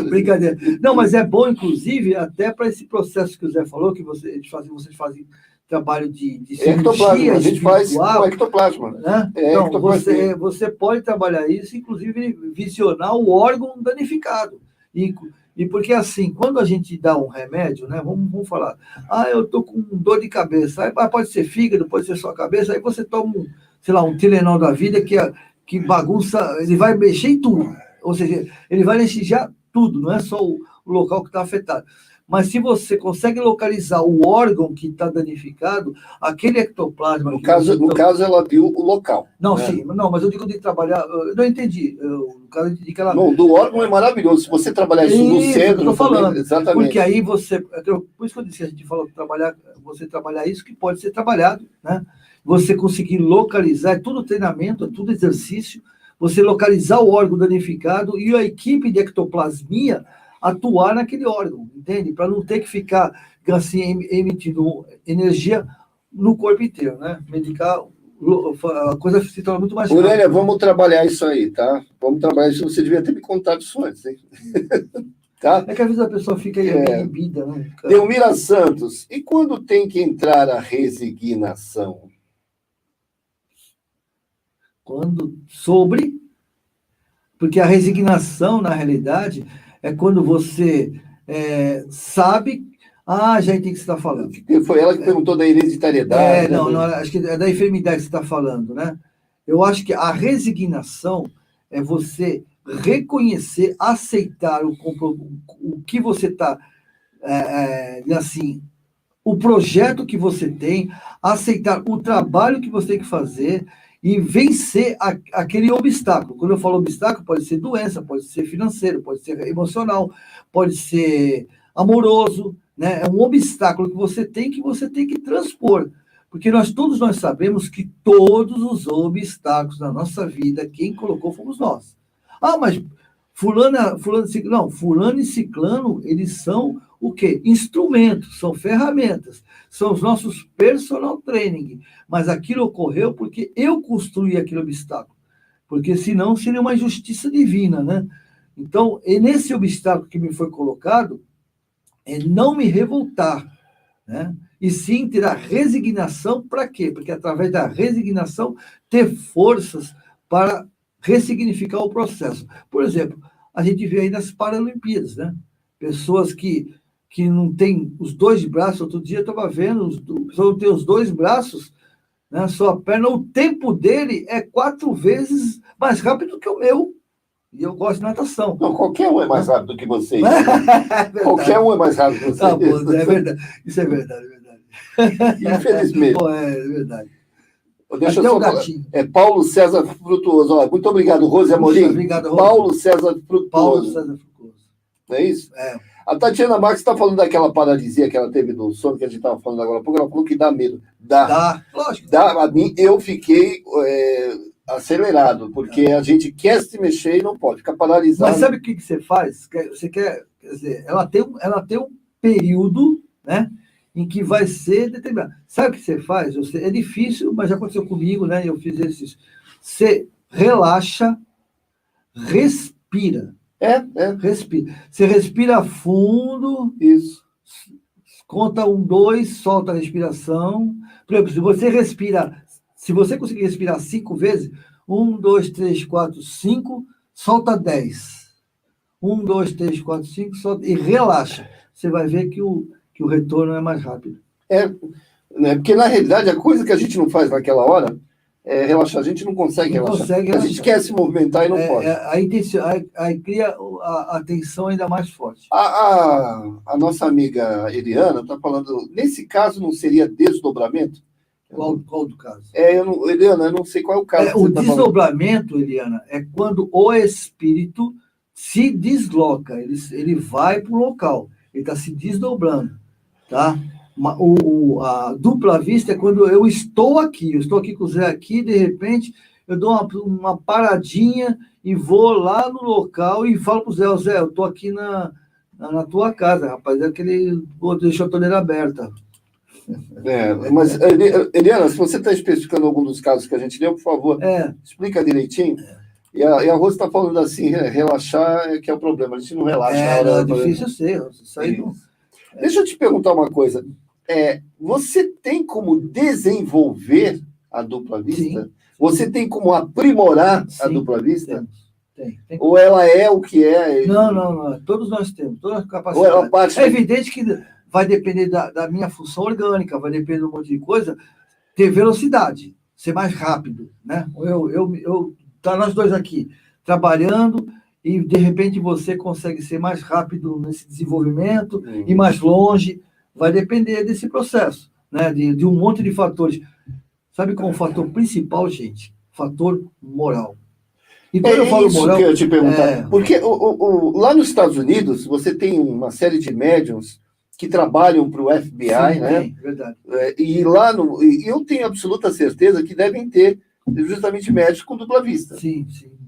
Brincadeira. Não, mas é bom, inclusive, até para esse processo que o Zé falou, que vocês fazem trabalho de ectoplasma. A gente faz com ectoplasma. Né? Então, você pode trabalhar isso, inclusive visionar o órgão danificado. E porque, assim, quando a gente dá um remédio, né? Vamos falar, eu tô com dor de cabeça. Aí pode ser fígado, pode ser só cabeça. Aí você toma, um Tilenol da vida que bagunça, ele vai mexer em tudo. Ou seja, ele vai anestesiar tudo, não é só o local que está afetado. Mas se você consegue localizar o órgão que está danificado, aquele ectoplasma... No caso, ela viu o local. Não, né? Sim, não, mas eu digo de trabalhar... Eu não entendi. No caso, eu entendi que ela... Não, do órgão é maravilhoso. Se você trabalhar isso no centro... Eu estou falando. Exatamente. Porque aí você... Por isso que eu disse, a gente falou você trabalhar isso que pode ser trabalhado, né? Você conseguir localizar, é tudo treinamento, é tudo exercício, você localizar o órgão danificado e a equipe de ectoplasmia atuar naquele órgão, entende? Para não ter que ficar assim, emitindo energia no corpo inteiro, né? Medicar, a coisa se torna muito mais rápida. Urânia, vamos trabalhar isso aí, tá? Vamos trabalhar isso. Você devia ter me contado isso antes, hein? Tá? É que às vezes a pessoa fica inibida, né? Delmira Santos, e quando tem que entrar a resignação? Porque a resignação, na realidade, é quando você sabe... já entendi o que você está falando. Foi ela que perguntou da hereditariedade. Não, acho que é da enfermidade que você está falando, né? Eu acho que a resignação é você reconhecer, aceitar o que você está... assim, o projeto que você tem, aceitar o trabalho que você tem que fazer... e vencer aquele obstáculo. Quando eu falo obstáculo, pode ser doença, pode ser financeiro, pode ser emocional, pode ser amoroso, né? É um obstáculo que você tem que transpor. Porque todos nós sabemos que todos os obstáculos na nossa vida, quem colocou fomos nós. Mas fulano e ciclano, eles são o quê? Instrumentos, são ferramentas, são os nossos personal training. Mas aquilo ocorreu porque eu construí aquele obstáculo. Porque senão seria uma injustiça divina, né? Então, nesse obstáculo que me foi colocado, é não me revoltar, né? E sim ter a resignação para quê? Porque através da resignação ter forças para ressignificar o processo. Por exemplo, a gente vê aí nas Paralimpíadas, né? Pessoas que não têm os dois braços. Outro dia eu estava vendo, a pessoa não tem os dois braços, né? Só a perna, o tempo dele é 4 vezes mais rápido que o meu. E eu gosto de natação. Não, qualquer um é mais rápido que você. Qualquer um é mais rápido que você. Tá bom, é verdade. Isso é verdade, Infelizmente. É verdade. Deixa eu só falar. Paulo César Frutuoso. Muito obrigado, Rose Amorim. Obrigado, Rose. Paulo César Frutuoso. Paulo César Frutuoso. Não é isso? É. A Tatiana Marques está falando daquela paralisia que ela teve do sono, que a gente estava falando agora há pouco. Ela falou que dá medo. Dá. Lógico. Dá. A mim, eu fiquei acelerado, porque a gente quer se mexer e não pode, fica paralisado. Mas sabe o que você faz? Você quer dizer, ela tem período, né, em que vai ser determinado. Sabe o que você faz? É difícil, mas já aconteceu comigo, né? Eu fiz esses. Você relaxa, respira. Respira. Você respira fundo. Isso. Conta 1, 2, solta a respiração. Por exemplo, se você conseguir respirar 5 vezes, 1, 2, 3, 4, 5, solta 10. 1, 2, 3, 4, 5, solta e relaxa. Você vai ver que o retorno é mais rápido. Né, porque na realidade a coisa que a gente não faz naquela hora é relaxar. A gente não consegue relaxar. A gente quer se movimentar e não pode. Aí cria a tensão ainda mais forte. A nossa amiga Eliana está falando, nesse caso não seria desdobramento? Qual do caso? Eliana, eu não sei qual é o caso. O desdobramento, Eliana, é quando o espírito se desloca, ele vai para o local, ele está se desdobrando, tá? A dupla vista é quando eu estou aqui com o Zé aqui, de repente eu dou uma paradinha e vou lá no local e falo para o Zé, eu estou aqui na tua casa, rapaz, aquele deixou a torneira aberta. Mas, Eliana, se você está especificando algum dos casos que a gente leu, por favor, explica direitinho. E a Rose está falando assim, relaxar que é o problema, a gente não relaxa. É difícil ser. Isso aí não... Deixa eu te perguntar uma coisa. Você tem como desenvolver a dupla vista? Sim. Você tem como aprimorar a dupla vista? Tem. Ou ela é o que é? Não. Todos nós temos, toda a capacidade. É evidente que vai depender da minha função orgânica, vai depender de um monte de coisa, ter velocidade, ser mais rápido, né? Tá nós dois aqui trabalhando e de repente você consegue ser mais rápido nesse desenvolvimento e mais longe. Vai depender desse processo, né? De um monte de fatores. Sabe qual é o fator principal, gente? Fator moral. E quando eu falo moral, que eu ia te perguntar. Porque lá nos Estados Unidos, você tem uma série de médiums que trabalham para o FBI, né? Verdade. E lá eu tenho absoluta certeza que devem ter justamente médios com dupla vista. Sim.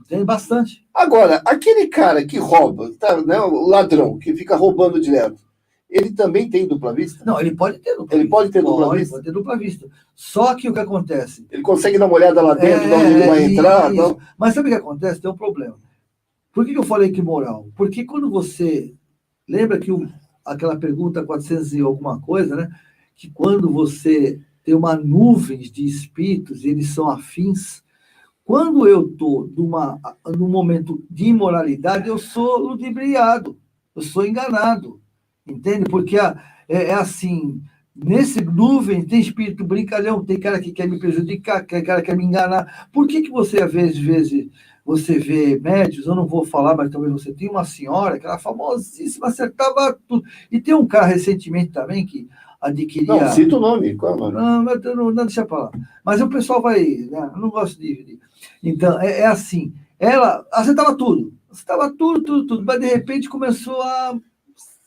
Tem bastante. Agora, aquele cara que rouba, né, o ladrão, que fica roubando direto, ele também tem dupla vista? Não, ele pode ter dupla vista. Ele pode ter dupla vista? Pode ter dupla vista. Só que o que acontece... Ele consegue dar uma olhada lá dentro, de onde ele vai entrar? Então... Mas sabe o que acontece? Tem um problema. Por que eu falei que moral? Porque quando você... Lembra que aquela pergunta 400 e alguma coisa, né? Que quando você tem uma nuvem de espíritos, eles são afins. Quando eu estou num momento de imoralidade, eu sou ludibriado, eu sou enganado. Entende? Porque é assim, nesse nuvem tem espírito brincalhão, tem cara que quer me prejudicar, tem cara que quer me enganar. Por que você, às vezes, você vê médios, eu não vou falar, mas talvez você tenha uma senhora, que era famosíssima, acertava tudo. E tem um cara recentemente também que adquiria... Não, cita o nome, qual é o nome? Não, deixa pra lá. Mas o pessoal vai... Né, eu não gosto de... Então, é assim, ela acertava tudo, mas de repente começou a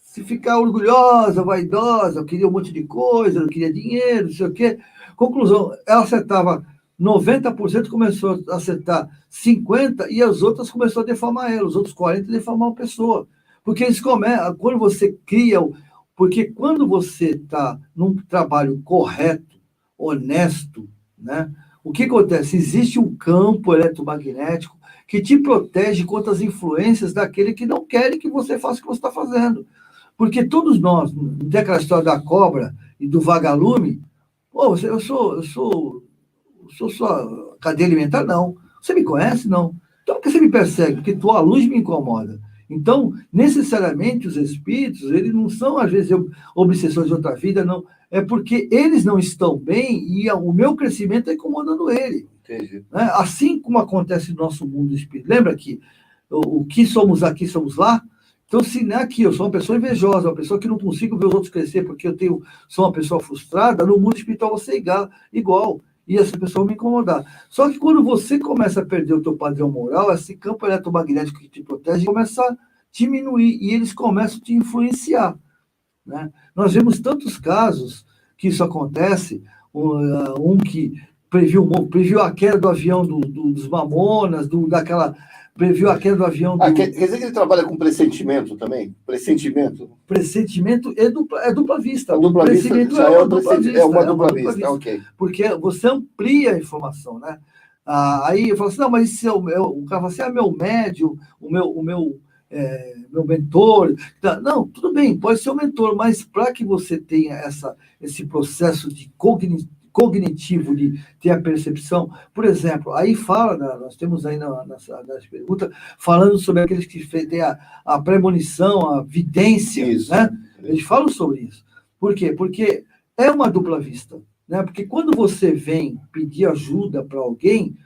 se ficar orgulhosa, vaidosa, eu queria um monte de coisa, eu queria dinheiro, não sei o quê. Conclusão, ela acertava 90%, começou a acertar 50% e as outras começou a defamar ela, os outros 40% defamar a pessoa. Porque eles começam, quando você cria... Porque quando você está num trabalho correto, honesto, né? O que acontece? Existe um campo eletromagnético que te protege contra as influências daquele que não querem que você faça o que você está fazendo. Porque todos nós, tem aquela história da cobra e do vagalume, eu sou sua cadeia alimentar? Não. Você me conhece? Não. Então, por que você me persegue? Porque tua luz me incomoda. Então, necessariamente, os espíritos, eles não são, às vezes, obsessores de outra vida, não. É porque eles não estão bem e o meu crescimento está incomodando ele. Entendi. Né? Assim como acontece no nosso mundo espírita. Lembra que o que somos aqui, somos lá? Então, se não é aqui, eu sou uma pessoa invejosa, uma pessoa que não consigo ver os outros crescer porque sou uma pessoa frustrada, no mundo espiritual você é igual. E essa pessoa vai me incomodar. Só que quando você começa a perder o teu padrão moral, esse campo eletromagnético que te protege começa a diminuir e eles começam a te influenciar. Né? Nós vemos tantos casos que isso acontece, um que previu a queda do avião dos Mamonas, daquela previu a queda do avião. Quer dizer que ele trabalha com pressentimento também? Pressentimento? Pressentimento é dupla vista. A dupla vista pressentimento já é uma dupla vista. É uma dupla vista, ok. Porque você amplia a informação, né? Aí eu falo assim, não, mas esse o cara fala assim, meu médium, meu mentor. Tá, não, tudo bem, pode ser o mentor, mas para que você tenha esse processo de cognitivo, de ter a percepção, por exemplo, aí nós temos aí nas perguntas, falando sobre aqueles que têm a premonição, a vidência, isso, né? Eles falam sobre isso. Por quê? Porque é uma dupla vista, né? Porque quando você vem pedir ajuda para alguém,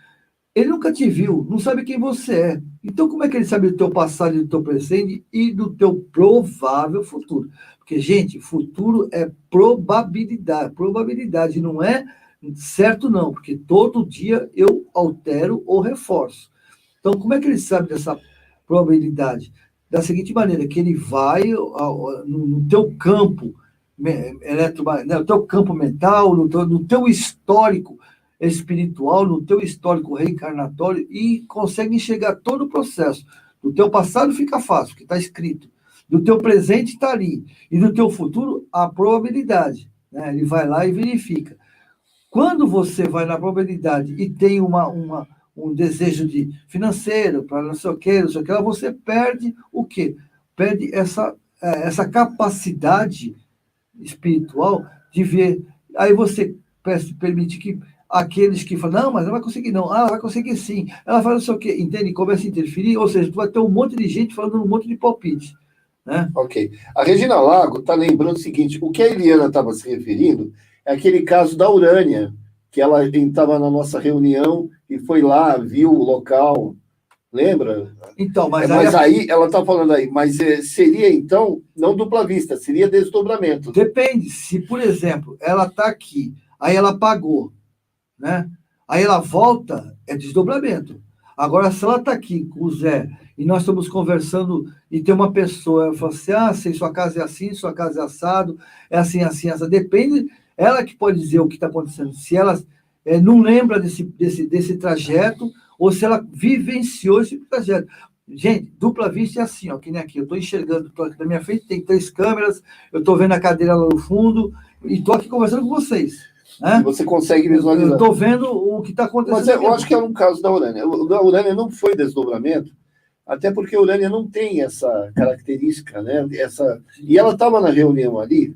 ele nunca te viu, não sabe quem você é. Então, como é que ele sabe do teu passado, do teu presente e do teu provável futuro? Porque, gente, futuro é probabilidade, não é certo não, porque todo dia eu altero ou reforço. Então, como é que ele sabe dessa probabilidade? Da seguinte maneira, que ele vai no teu campo no teu campo mental, no teu histórico espiritual, no teu histórico reencarnatório e consegue enxergar todo o processo. Do teu passado fica fácil, porque está escrito. Do teu presente está ali. E do teu futuro, a probabilidade. Né? Ele vai lá e verifica. Quando você vai na probabilidade e tem um desejo de financeiro, para não sei o que, você perde o quê? Perde essa capacidade espiritual de ver. Aí você permite que aqueles que falam, não, mas ela vai conseguir não, ela vai conseguir sim, ela faz não sei o quê, entende? Começa a interferir, ou seja, tu vai ter um monte de gente falando um monte de palpite. Né? Ok. A Regina Lago está lembrando o seguinte, o que a Eliana estava se referindo é aquele caso da Urânia, que ela estava na nossa reunião e foi lá, viu o local, lembra? Então, mas aí ela está falando aí, mas seria então, não dupla vista, seria desdobramento. Depende, se por exemplo, ela está aqui, aí ela pagou, né? Aí ela volta, é desdobramento. Agora, se ela está aqui com o Zé, e nós estamos conversando, e tem uma pessoa, ela fala assim, sua casa é assim, sua casa é assado, é assim, assim, assim. Depende, ela que pode dizer o que está acontecendo. Se ela não lembra desse trajeto, ou se ela vivenciou esse trajeto. Gente, dupla vista é assim, ó, que nem aqui. Eu estou enxergando, tô aqui na minha frente, tem 3 câmeras, eu estou vendo a cadeira lá no fundo, e estou aqui conversando com vocês. Né? Você consegue visualizar. Eu estou vendo o que está acontecendo. Mas eu acho que é um caso da Urânia. A Urânia não foi desdobramento, até porque a Urânia não tem essa característica, né? E ela estava na reunião ali,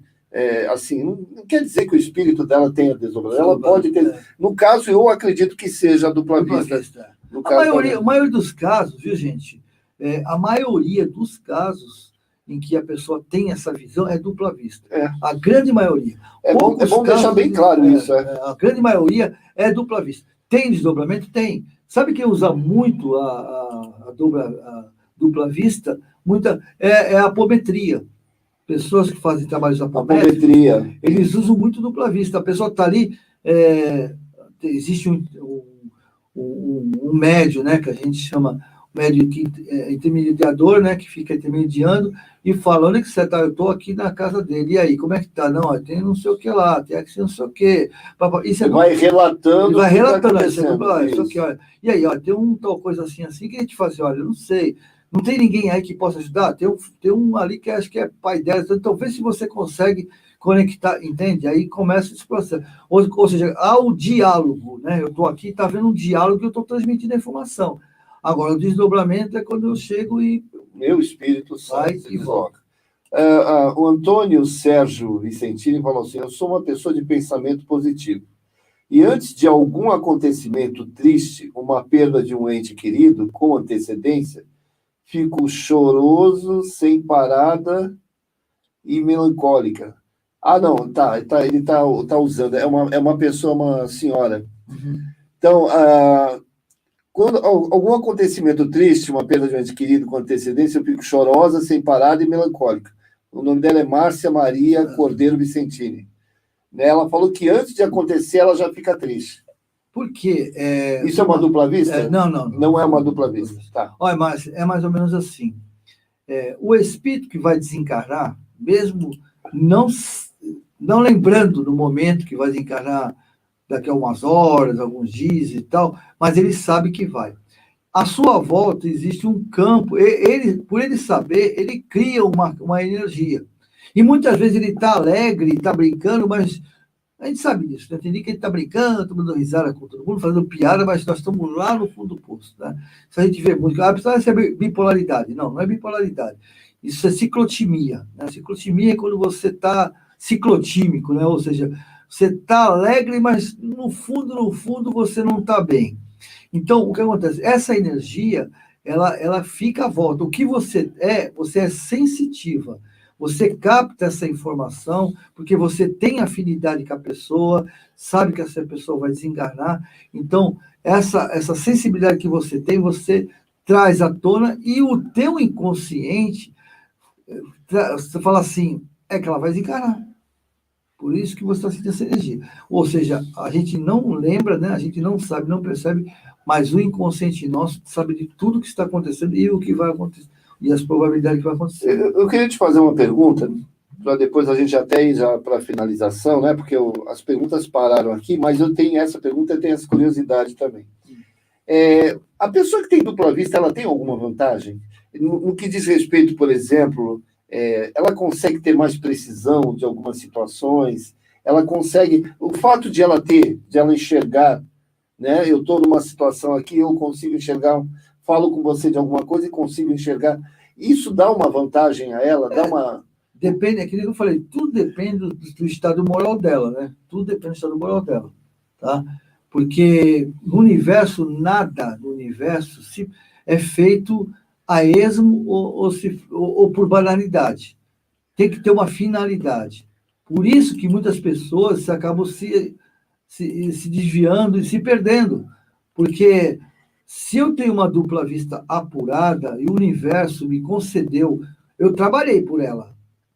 assim, não quer dizer que o espírito dela tenha desdobramento. Ela pode ter. No caso, eu acredito que seja a dupla vista. A maioria dos casos, viu, gente? A maioria dos casos em que a pessoa tem essa visão é dupla vista. A grande maioria. É bom deixar bem claro isso. A grande maioria é dupla vista. Tem desdobramento? Tem. Sabe quem usa muito a dupla vista? É a apometria. Pessoas que fazem trabalhos de apometria, eles usam muito dupla vista. A pessoa está ali, existe um médio, né, que a gente chama médio intermediador, né, que fica intermediando e fala, onde é que você está? Eu estou aqui na casa dele. E aí, como é que está? Não, tem não sei o que lá, tem aqui não sei o que. Isso vai relatando. Vai relatando. Isso aqui, olha. E aí, ó, tem tal coisa assim, que a gente faz, olha, eu não sei. Não tem ninguém aí que possa ajudar? Tem um ali que acho que é pai dela. Então, vê se você consegue conectar, entende? Aí começa esse processo. Ou seja, há o diálogo, né? Eu estou aqui, está vendo um diálogo e eu estou transmitindo a informação. Agora, o desdobramento é quando eu chego e... Meu espírito sai e volta. O Antônio Sérgio Vicentini falou assim, eu sou uma pessoa de pensamento positivo. E antes de algum acontecimento triste, uma perda de um ente querido, com antecedência, fico choroso, sem parada e melancólica. Não, ele tá usando, é uma pessoa, uma senhora. Uhum. Então, quando algum acontecimento triste, uma perda de um ente querido com antecedência, eu fico chorosa, sem parada e melancólica. O nome dela é Márcia Maria Cordeiro Vicentini. Ela falou que antes de acontecer, ela já fica triste. Por quê? Isso é uma dupla vista? Não. Não é uma dupla vista. Tá. Olha, mas é mais ou menos assim. O espírito que vai desencarnar, mesmo não lembrando no momento que vai desencarnar, daqui a umas horas, alguns dias e tal, mas ele sabe que vai. à sua volta existe um campo, por ele saber, ele cria uma energia. E muitas vezes ele está alegre, está brincando, mas a gente sabe disso, né? Tem dia que ele está brincando, tomando risada com todo mundo, fazendo piada, mas nós estamos lá no fundo do poço. Né? Isso a gente vê muito. Precisa ser bipolaridade. Não, não é bipolaridade. Isso é ciclotimia. Né? Ciclotimia é quando você está ciclotímico, né? Ou seja, você está alegre, mas no fundo, você não está bem. Então, o que acontece? Essa energia, ela fica à volta. O que você é sensitiva. Você capta essa informação porque você tem afinidade com a pessoa, sabe que essa pessoa vai desenganar. Então, essa sensibilidade que você tem, você traz à tona e o teu inconsciente, você fala assim, é que ela vai desenganar. Por isso que você está sentindo essa energia. Ou seja, a gente não lembra, né? A gente não sabe, não percebe, mas o inconsciente nosso sabe de tudo que está acontecendo e o que vai acontecer. E as probabilidades que vai acontecer. Eu queria te fazer uma pergunta, para depois a gente até ir já para a finalização, né? Porque as perguntas pararam aqui, mas eu tenho essa pergunta e tenho essa curiosidade também. A pessoa que tem dupla vista, ela tem alguma vantagem? No que diz respeito, por exemplo, ela consegue ter mais precisão de algumas situações? Ela consegue... O fato de ela enxergar, né? Eu estou numa situação aqui, eu consigo enxergar... Falo com você de alguma coisa e consigo enxergar. Isso dá uma vantagem a ela? Dá uma... Depende, é que eu falei, tudo depende do estado moral dela, né? Tudo depende do estado moral dela, tá? Porque no universo, nada no universo é feito a esmo ou por banalidade. Tem que ter uma finalidade. Por isso que muitas pessoas acabam se desviando e se perdendo. Porque... Se eu tenho uma dupla vista apurada e o universo me concedeu, eu trabalhei por ela,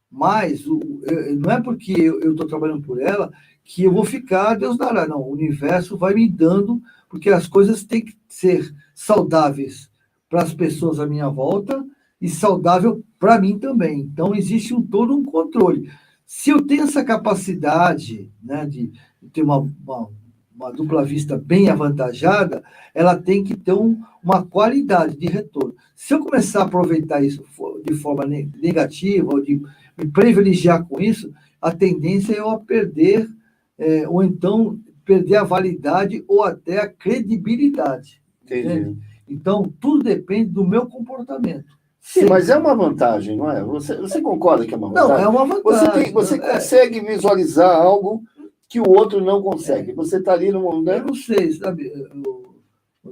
mas não é porque eu estou trabalhando por ela que eu vou ficar, Deus dará, não. O universo vai me dando, porque as coisas têm que ser saudáveis para as pessoas à minha volta e saudável para mim também. Então, existe todo um controle. Se eu tenho essa capacidade, né, de ter uma dupla vista bem avantajada, ela tem que ter uma qualidade de retorno. Se eu começar a aproveitar isso de forma negativa, ou de me privilegiar com isso, a tendência é eu perder, ou então perder a validade ou até a credibilidade. Entendi. Então, tudo depende do meu comportamento. Sim, mas é uma vantagem, não é? Você concorda que é uma vantagem? Não, é uma vantagem. Você consegue visualizar algo que o outro não consegue. Você está ali no momento... Eu não sei, sabe,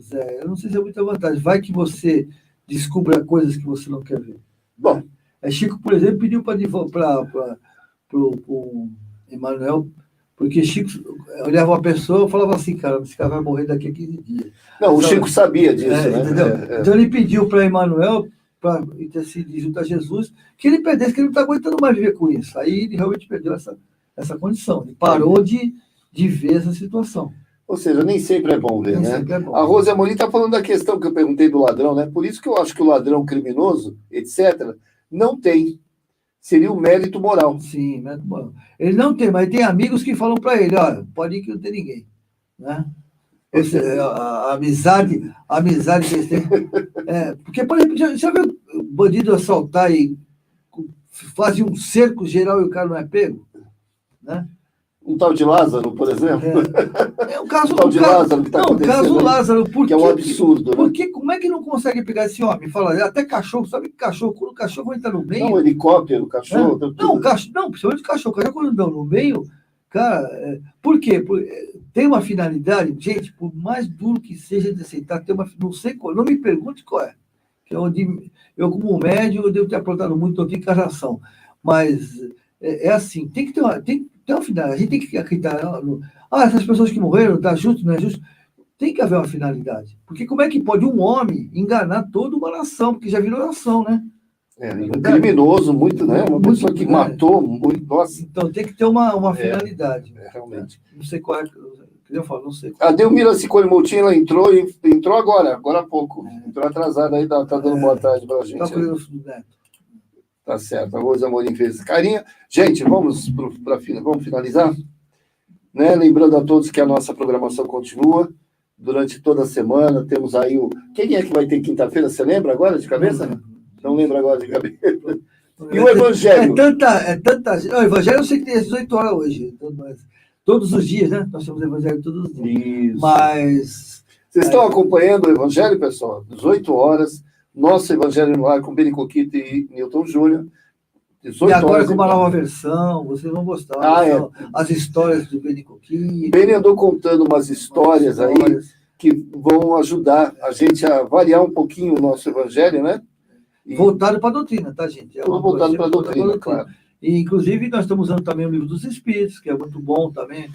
Zé, eu não sei se é muita vantagem. Vai que você descubra coisas que você não quer ver. Bom. Chico, por exemplo, pediu para o Emmanuel, porque Chico olhava uma pessoa e falava assim, cara, esse cara vai morrer daqui a 15 dias. Não, então, o Chico sabia disso, né? Entendeu? Então ele pediu para Emmanuel, para interceder junto a Jesus, que ele perdesse, que ele não está aguentando mais viver com isso. Aí ele realmente perdeu essa condição. Ele parou de ver essa situação. Ou seja, nem sempre é bom ver, nem né? Sempre é bom. A Rose Amorim está falando da questão que eu perguntei do ladrão, né? Por isso que eu acho que o ladrão criminoso, etc., não tem. Seria o mérito moral. Sim, mérito moral. Ele não tem, mas tem amigos que falam para ele, olha, pode ir que não tem ninguém. Né? Ou seja, a amizade que eles têm. Porque, por exemplo, já viu bandido assaltar e fazer um cerco geral e o cara não é pego? Né? Um tal de Lázaro, por exemplo. O caso, um tal de Lázaro que está acontecendo. O caso Lázaro, por que é um absurdo. Né? Porque como é que não consegue pegar esse homem? Fala, até cachorro, sabe que cachorro, quando o cachorro entra no meio... Não, helicóptero, cachorro... Não, principalmente cachorro quando entra no meio, cara, por quê? Tem uma finalidade, gente, por mais duro que seja de aceitar, tem uma, não sei qual, não me pergunte qual é. Que é onde eu, como médium, eu devo ter aprontado muito aqui encarnação. Mas é assim, tem que ter uma finalidade. A gente tem que acreditar. Essas pessoas que morreram, tá justo, não é justo? Tem que haver uma finalidade. Porque como é que pode um homem enganar toda uma nação? Porque já virou nação, né? Um criminoso, muito, né? Uma pessoa que matou muito. Nossa. Então tem que ter uma finalidade. Realmente. Não sei qual é. Eu falo, não sei. A Delmira Ciccone Moutinho, ela entrou agora há pouco. Entrou atrasada aí, tá dando boa tarde pra gente. Tá certo, a Rosa Amorim fez essa carinha. Gente, vamos finalizar? Né? Lembrando a todos que a nossa programação continua. durante toda a semana. Temos aí o... Quem é que vai ter quinta-feira? Você lembra agora de cabeça? Não lembro agora de cabeça. E o Evangelho? É tanta gente. O Evangelho eu sei que tem às 18 horas hoje. Todos os dias, né? Nós temos Evangelho todos os dias. Isso. Mas... Vocês estão acompanhando o Evangelho, pessoal? 18 horas. Nosso Evangelho no ar com Beni Coquito e Newton Júnior. E agora com uma nova versão, vocês vão gostar. As histórias do Beni Coquito. Beni andou contando umas histórias aí que vão ajudar a gente a variar um pouquinho o nosso Evangelho, né? Voltado para a doutrina, tá, gente? Tudo voltado para a doutrina, claro. E, inclusive, nós estamos usando também o Livro dos Espíritos, que é muito bom também,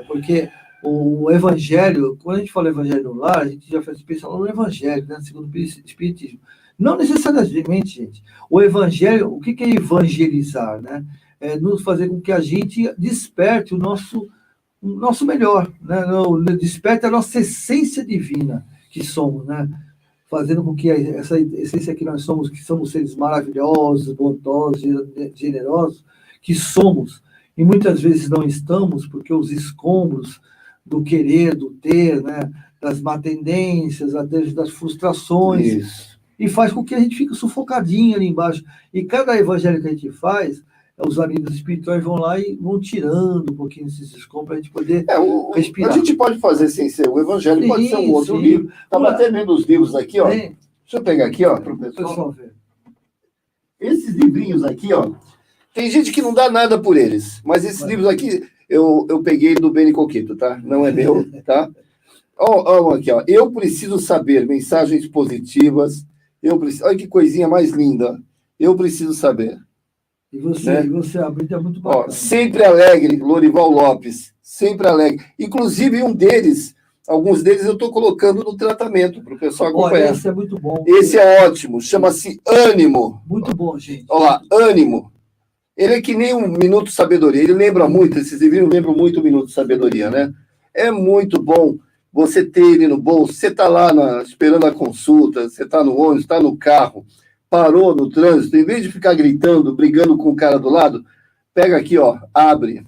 porque o Evangelho, quando a gente fala Evangelho no lar, a gente já pensa no Evangelho, né, segundo o Espiritismo. Não necessariamente, gente. O Evangelho, o que é evangelizar? Né? É nos fazer com que a gente desperte o nosso melhor, né? Desperte a nossa essência divina que somos, né? Fazendo com que essa essência que nós somos, que somos seres maravilhosos, bondosos, generosos, que somos, e muitas vezes não estamos, porque os escombros do querer, do ter, né? Das má tendências, das frustrações, Isso. E faz com que a gente fique sufocadinho ali embaixo. E cada evangelho que a gente faz, os amigos espirituais vão lá e vão tirando um pouquinho desses escombros para a gente poder respirar. A gente pode fazer sem ser o Evangelho, pode ser um outro livro. Estava até vendo os livros aqui, ó. Deixa eu pegar aqui, ó, para o pessoal ver. Esses livrinhos aqui, ó. Tem gente que não dá nada por eles, mas esses livros aqui eu peguei do Beni Coquito, tá? Não é meu, tá? Ó, aqui, ó. Eu preciso saber mensagens positivas. Olha que coisinha mais linda. Eu preciso saber. E você abre, é muito bacana. Ó, sempre alegre, Lorival Lopes. Sempre alegre. Inclusive, alguns deles eu estou colocando no tratamento para o pessoal acompanhar. Esse é muito bom. Esse é ótimo. Chama-se Ânimo. Muito bom, gente. Olha lá, Ânimo. Ele é que nem um Minuto de Sabedoria. Ele lembra muito, esses livros lembram muito o Minuto de Sabedoria, né? É muito bom você ter ele no bolso. Você está lá esperando a consulta, você está no ônibus, está no carro, parou no trânsito, em vez de ficar gritando, brigando com o cara do lado, pega aqui, ó, abre.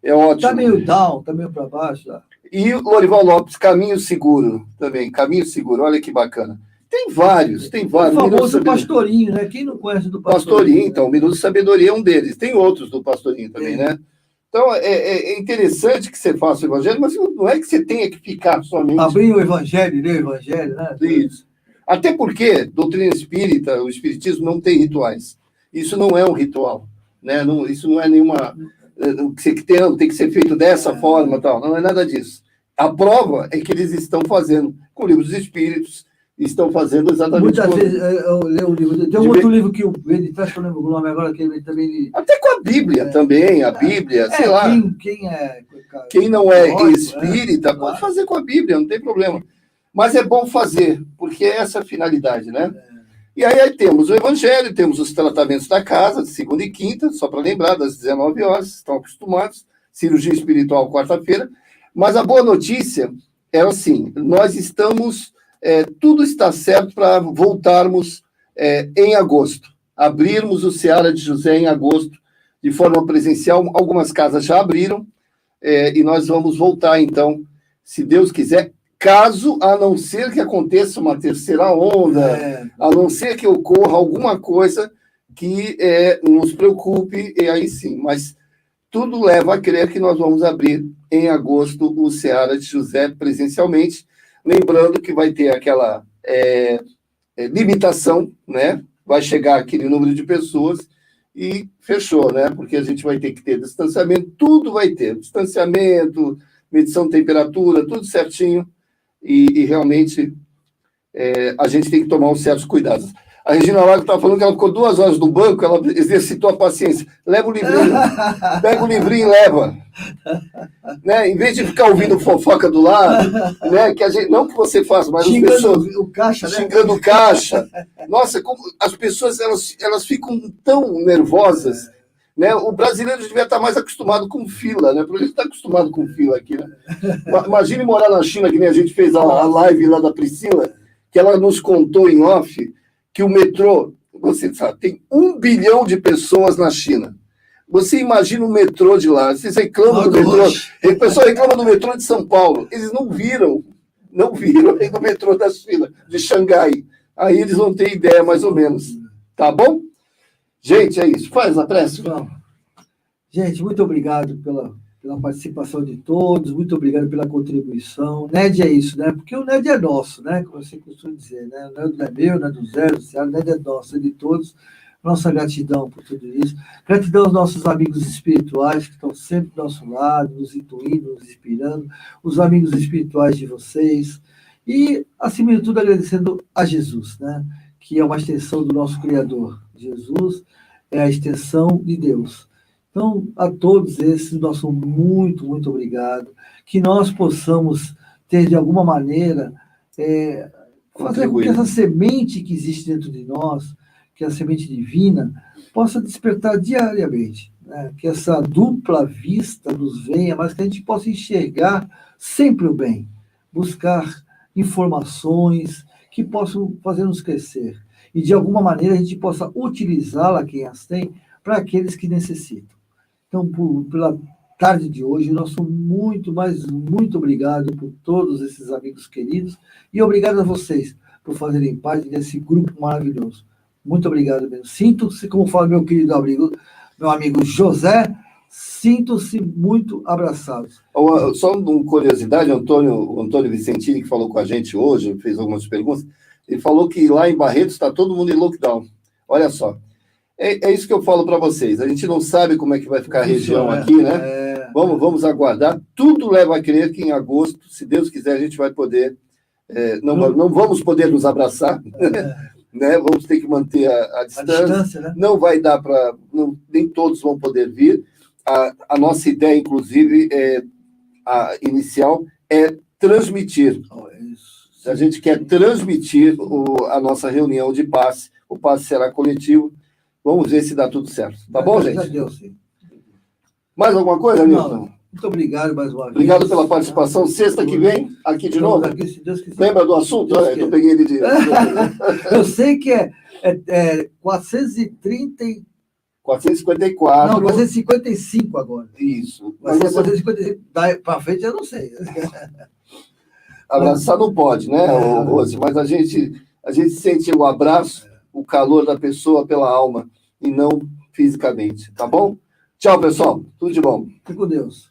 É ótimo. Está meio down, está meio para baixo. Tá? E o Lorival Lopes, Caminho Seguro, também. Caminho Seguro, olha que bacana. Tem vários. O famoso Pastorinho, né? Quem não conhece do Pastorinho? Pastorinho, então. O Minuto de Sabedoria é um deles. Tem outros do Pastorinho também, né? Então, é interessante que você faça o Evangelho, mas não é que você tenha que ficar somente... Abrir o Evangelho, ler o Evangelho, né? Isso. Até porque doutrina espírita, o espiritismo não tem rituais. Isso não é um ritual, né? Isso não é nenhuma... Tem que ser feito dessa forma, tal. Não é nada disso. A prova é que eles estão fazendo com o Livro dos Espíritos, estão fazendo exatamente... Muitas vezes eu leio o livro... Tem outro livro que o Beni traz, que eu lembro o nome agora, que ele também... Até com a Bíblia também, a Bíblia, sei lá. Quem não é espírita pode fazer com a Bíblia, não tem problema. Mas é bom fazer, porque é essa a finalidade, né? E aí temos o Evangelho, temos os tratamentos da casa, de segunda e quinta, só para lembrar, das 19 horas, estão acostumados, cirurgia espiritual quarta-feira. Mas a boa notícia é assim, nós estamos... tudo está certo para voltarmos em agosto. Abrirmos o Seara de José em agosto, de forma presencial. Algumas casas já abriram, e nós vamos voltar, então, se Deus quiser, a não ser que aconteça uma terceira onda, a não ser que ocorra alguma coisa que nos preocupe, e aí sim. Mas tudo leva a crer que nós vamos abrir em agosto o Seara de José presencialmente. Lembrando que vai ter aquela limitação, né? Vai chegar aquele número de pessoas e fechou, né? Porque a gente vai ter que ter distanciamento, tudo vai ter. Distanciamento, medição de temperatura, tudo certinho. E realmente a gente tem que tomar uns certos cuidados. A Regina Lago estava falando que ela ficou 2 horas no banco, ela exercitou a paciência. Leva o livrinho, pega o livrinho e leva. Né? Em vez de ficar ouvindo fofoca do lado, né? Que a gente, não que você faça, mas xingando as pessoas... o caixa, né? Xingando o caixa. Nossa, como as pessoas elas ficam tão nervosas. Né? O brasileiro devia estar mais acostumado com fila, né? Porque a gente está acostumado com fila aqui, né? Imagine morar na China, que nem a gente fez a live lá da Priscila, que ela nos contou em off, que o metrô, você sabe, tem 1 bilhão de pessoas na China. Você imagina o metrô de lá, vocês reclamam do metrô, o pessoal reclama do metrô de São Paulo, eles não viram não viram ainda o metrô da China, de Xangai. Aí eles vão ter ideia, mais ou menos. Tá bom? Gente, é isso. Faz a prece. Vamos. Gente, muito obrigado pela participação de todos, muito obrigado pela contribuição. NED é isso, né? Porque o NED é nosso, né? Como você costuma dizer, né? O NED não é meu, não é do Zé, do Ceará, o NED é nosso, é de todos. Nossa gratidão por tudo isso. Gratidão aos nossos amigos espirituais que estão sempre do nosso lado, nos intuindo, nos inspirando, os amigos espirituais de vocês. E, acima de tudo, agradecendo a Jesus, né? Que é uma extensão do nosso Criador. Jesus é a extensão de Deus. Então, a todos esses, nosso muito, muito obrigado. Que nós possamos ter, de alguma maneira, fazer com que essa semente que existe dentro de nós, que é a semente divina, possa despertar diariamente. Né? Que essa dupla vista nos venha, mas que a gente possa enxergar sempre o bem. Buscar informações que possam fazer-nos crescer. E, de alguma maneira, a gente possa utilizá-la, quem as tem, para aqueles que necessitam. Então, pela tarde de hoje, nosso muito, mas muito obrigado por todos esses amigos queridos e obrigado a vocês por fazerem parte desse grupo maravilhoso. Muito obrigado mesmo. Sinto-se, como fala meu querido amigo, meu amigo José, sinto-se muito abraçados. Só uma curiosidade, o Antônio Vicentini, que falou com a gente hoje, fez algumas perguntas, ele falou que lá em Barretos está todo mundo em lockdown. Olha só. É isso que eu falo para vocês. A gente não sabe como é que vai ficar a região aqui, né? Vamos aguardar. Tudo leva a crer que em agosto, se Deus quiser, a gente vai poder... não vamos poder nos abraçar, né? Vamos ter que manter a distância. Né? Não vai dar para... Nem todos vão poder vir. A nossa ideia, inclusive, a inicial, é transmitir. A gente quer transmitir a nossa reunião de passe. O passe será coletivo. Vamos ver se dá tudo certo. Tá bom, gente? Deus, sim. Mais alguma coisa, Nilton? Muito obrigado mais uma vez. Obrigado pela participação. Sexta que vem, aqui de novo. Aqui, se Deus quiser. Lembra do assunto? Eu peguei ele de... Eu sei que é 430... 454. Não, 455 agora. Isso. Mas 455 para frente eu não sei. Abraçar não pode, né, Rose? Mas a gente sente o abraço, o calor da pessoa pela alma e não fisicamente, tá bom? Tchau, pessoal. Tudo de bom. Fique com Deus.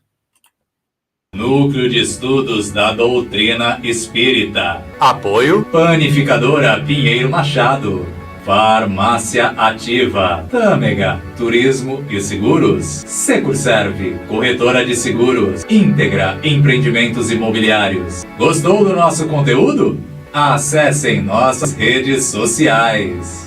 Núcleo de Estudos da Doutrina Espírita. Apoio Panificadora Pinheiro Machado. Farmácia Ativa. Tâmega. Turismo e Seguros. Securserve. Corretora de Seguros. Íntegra Empreendimentos Imobiliários. Gostou do nosso conteúdo? Acessem nossas redes sociais.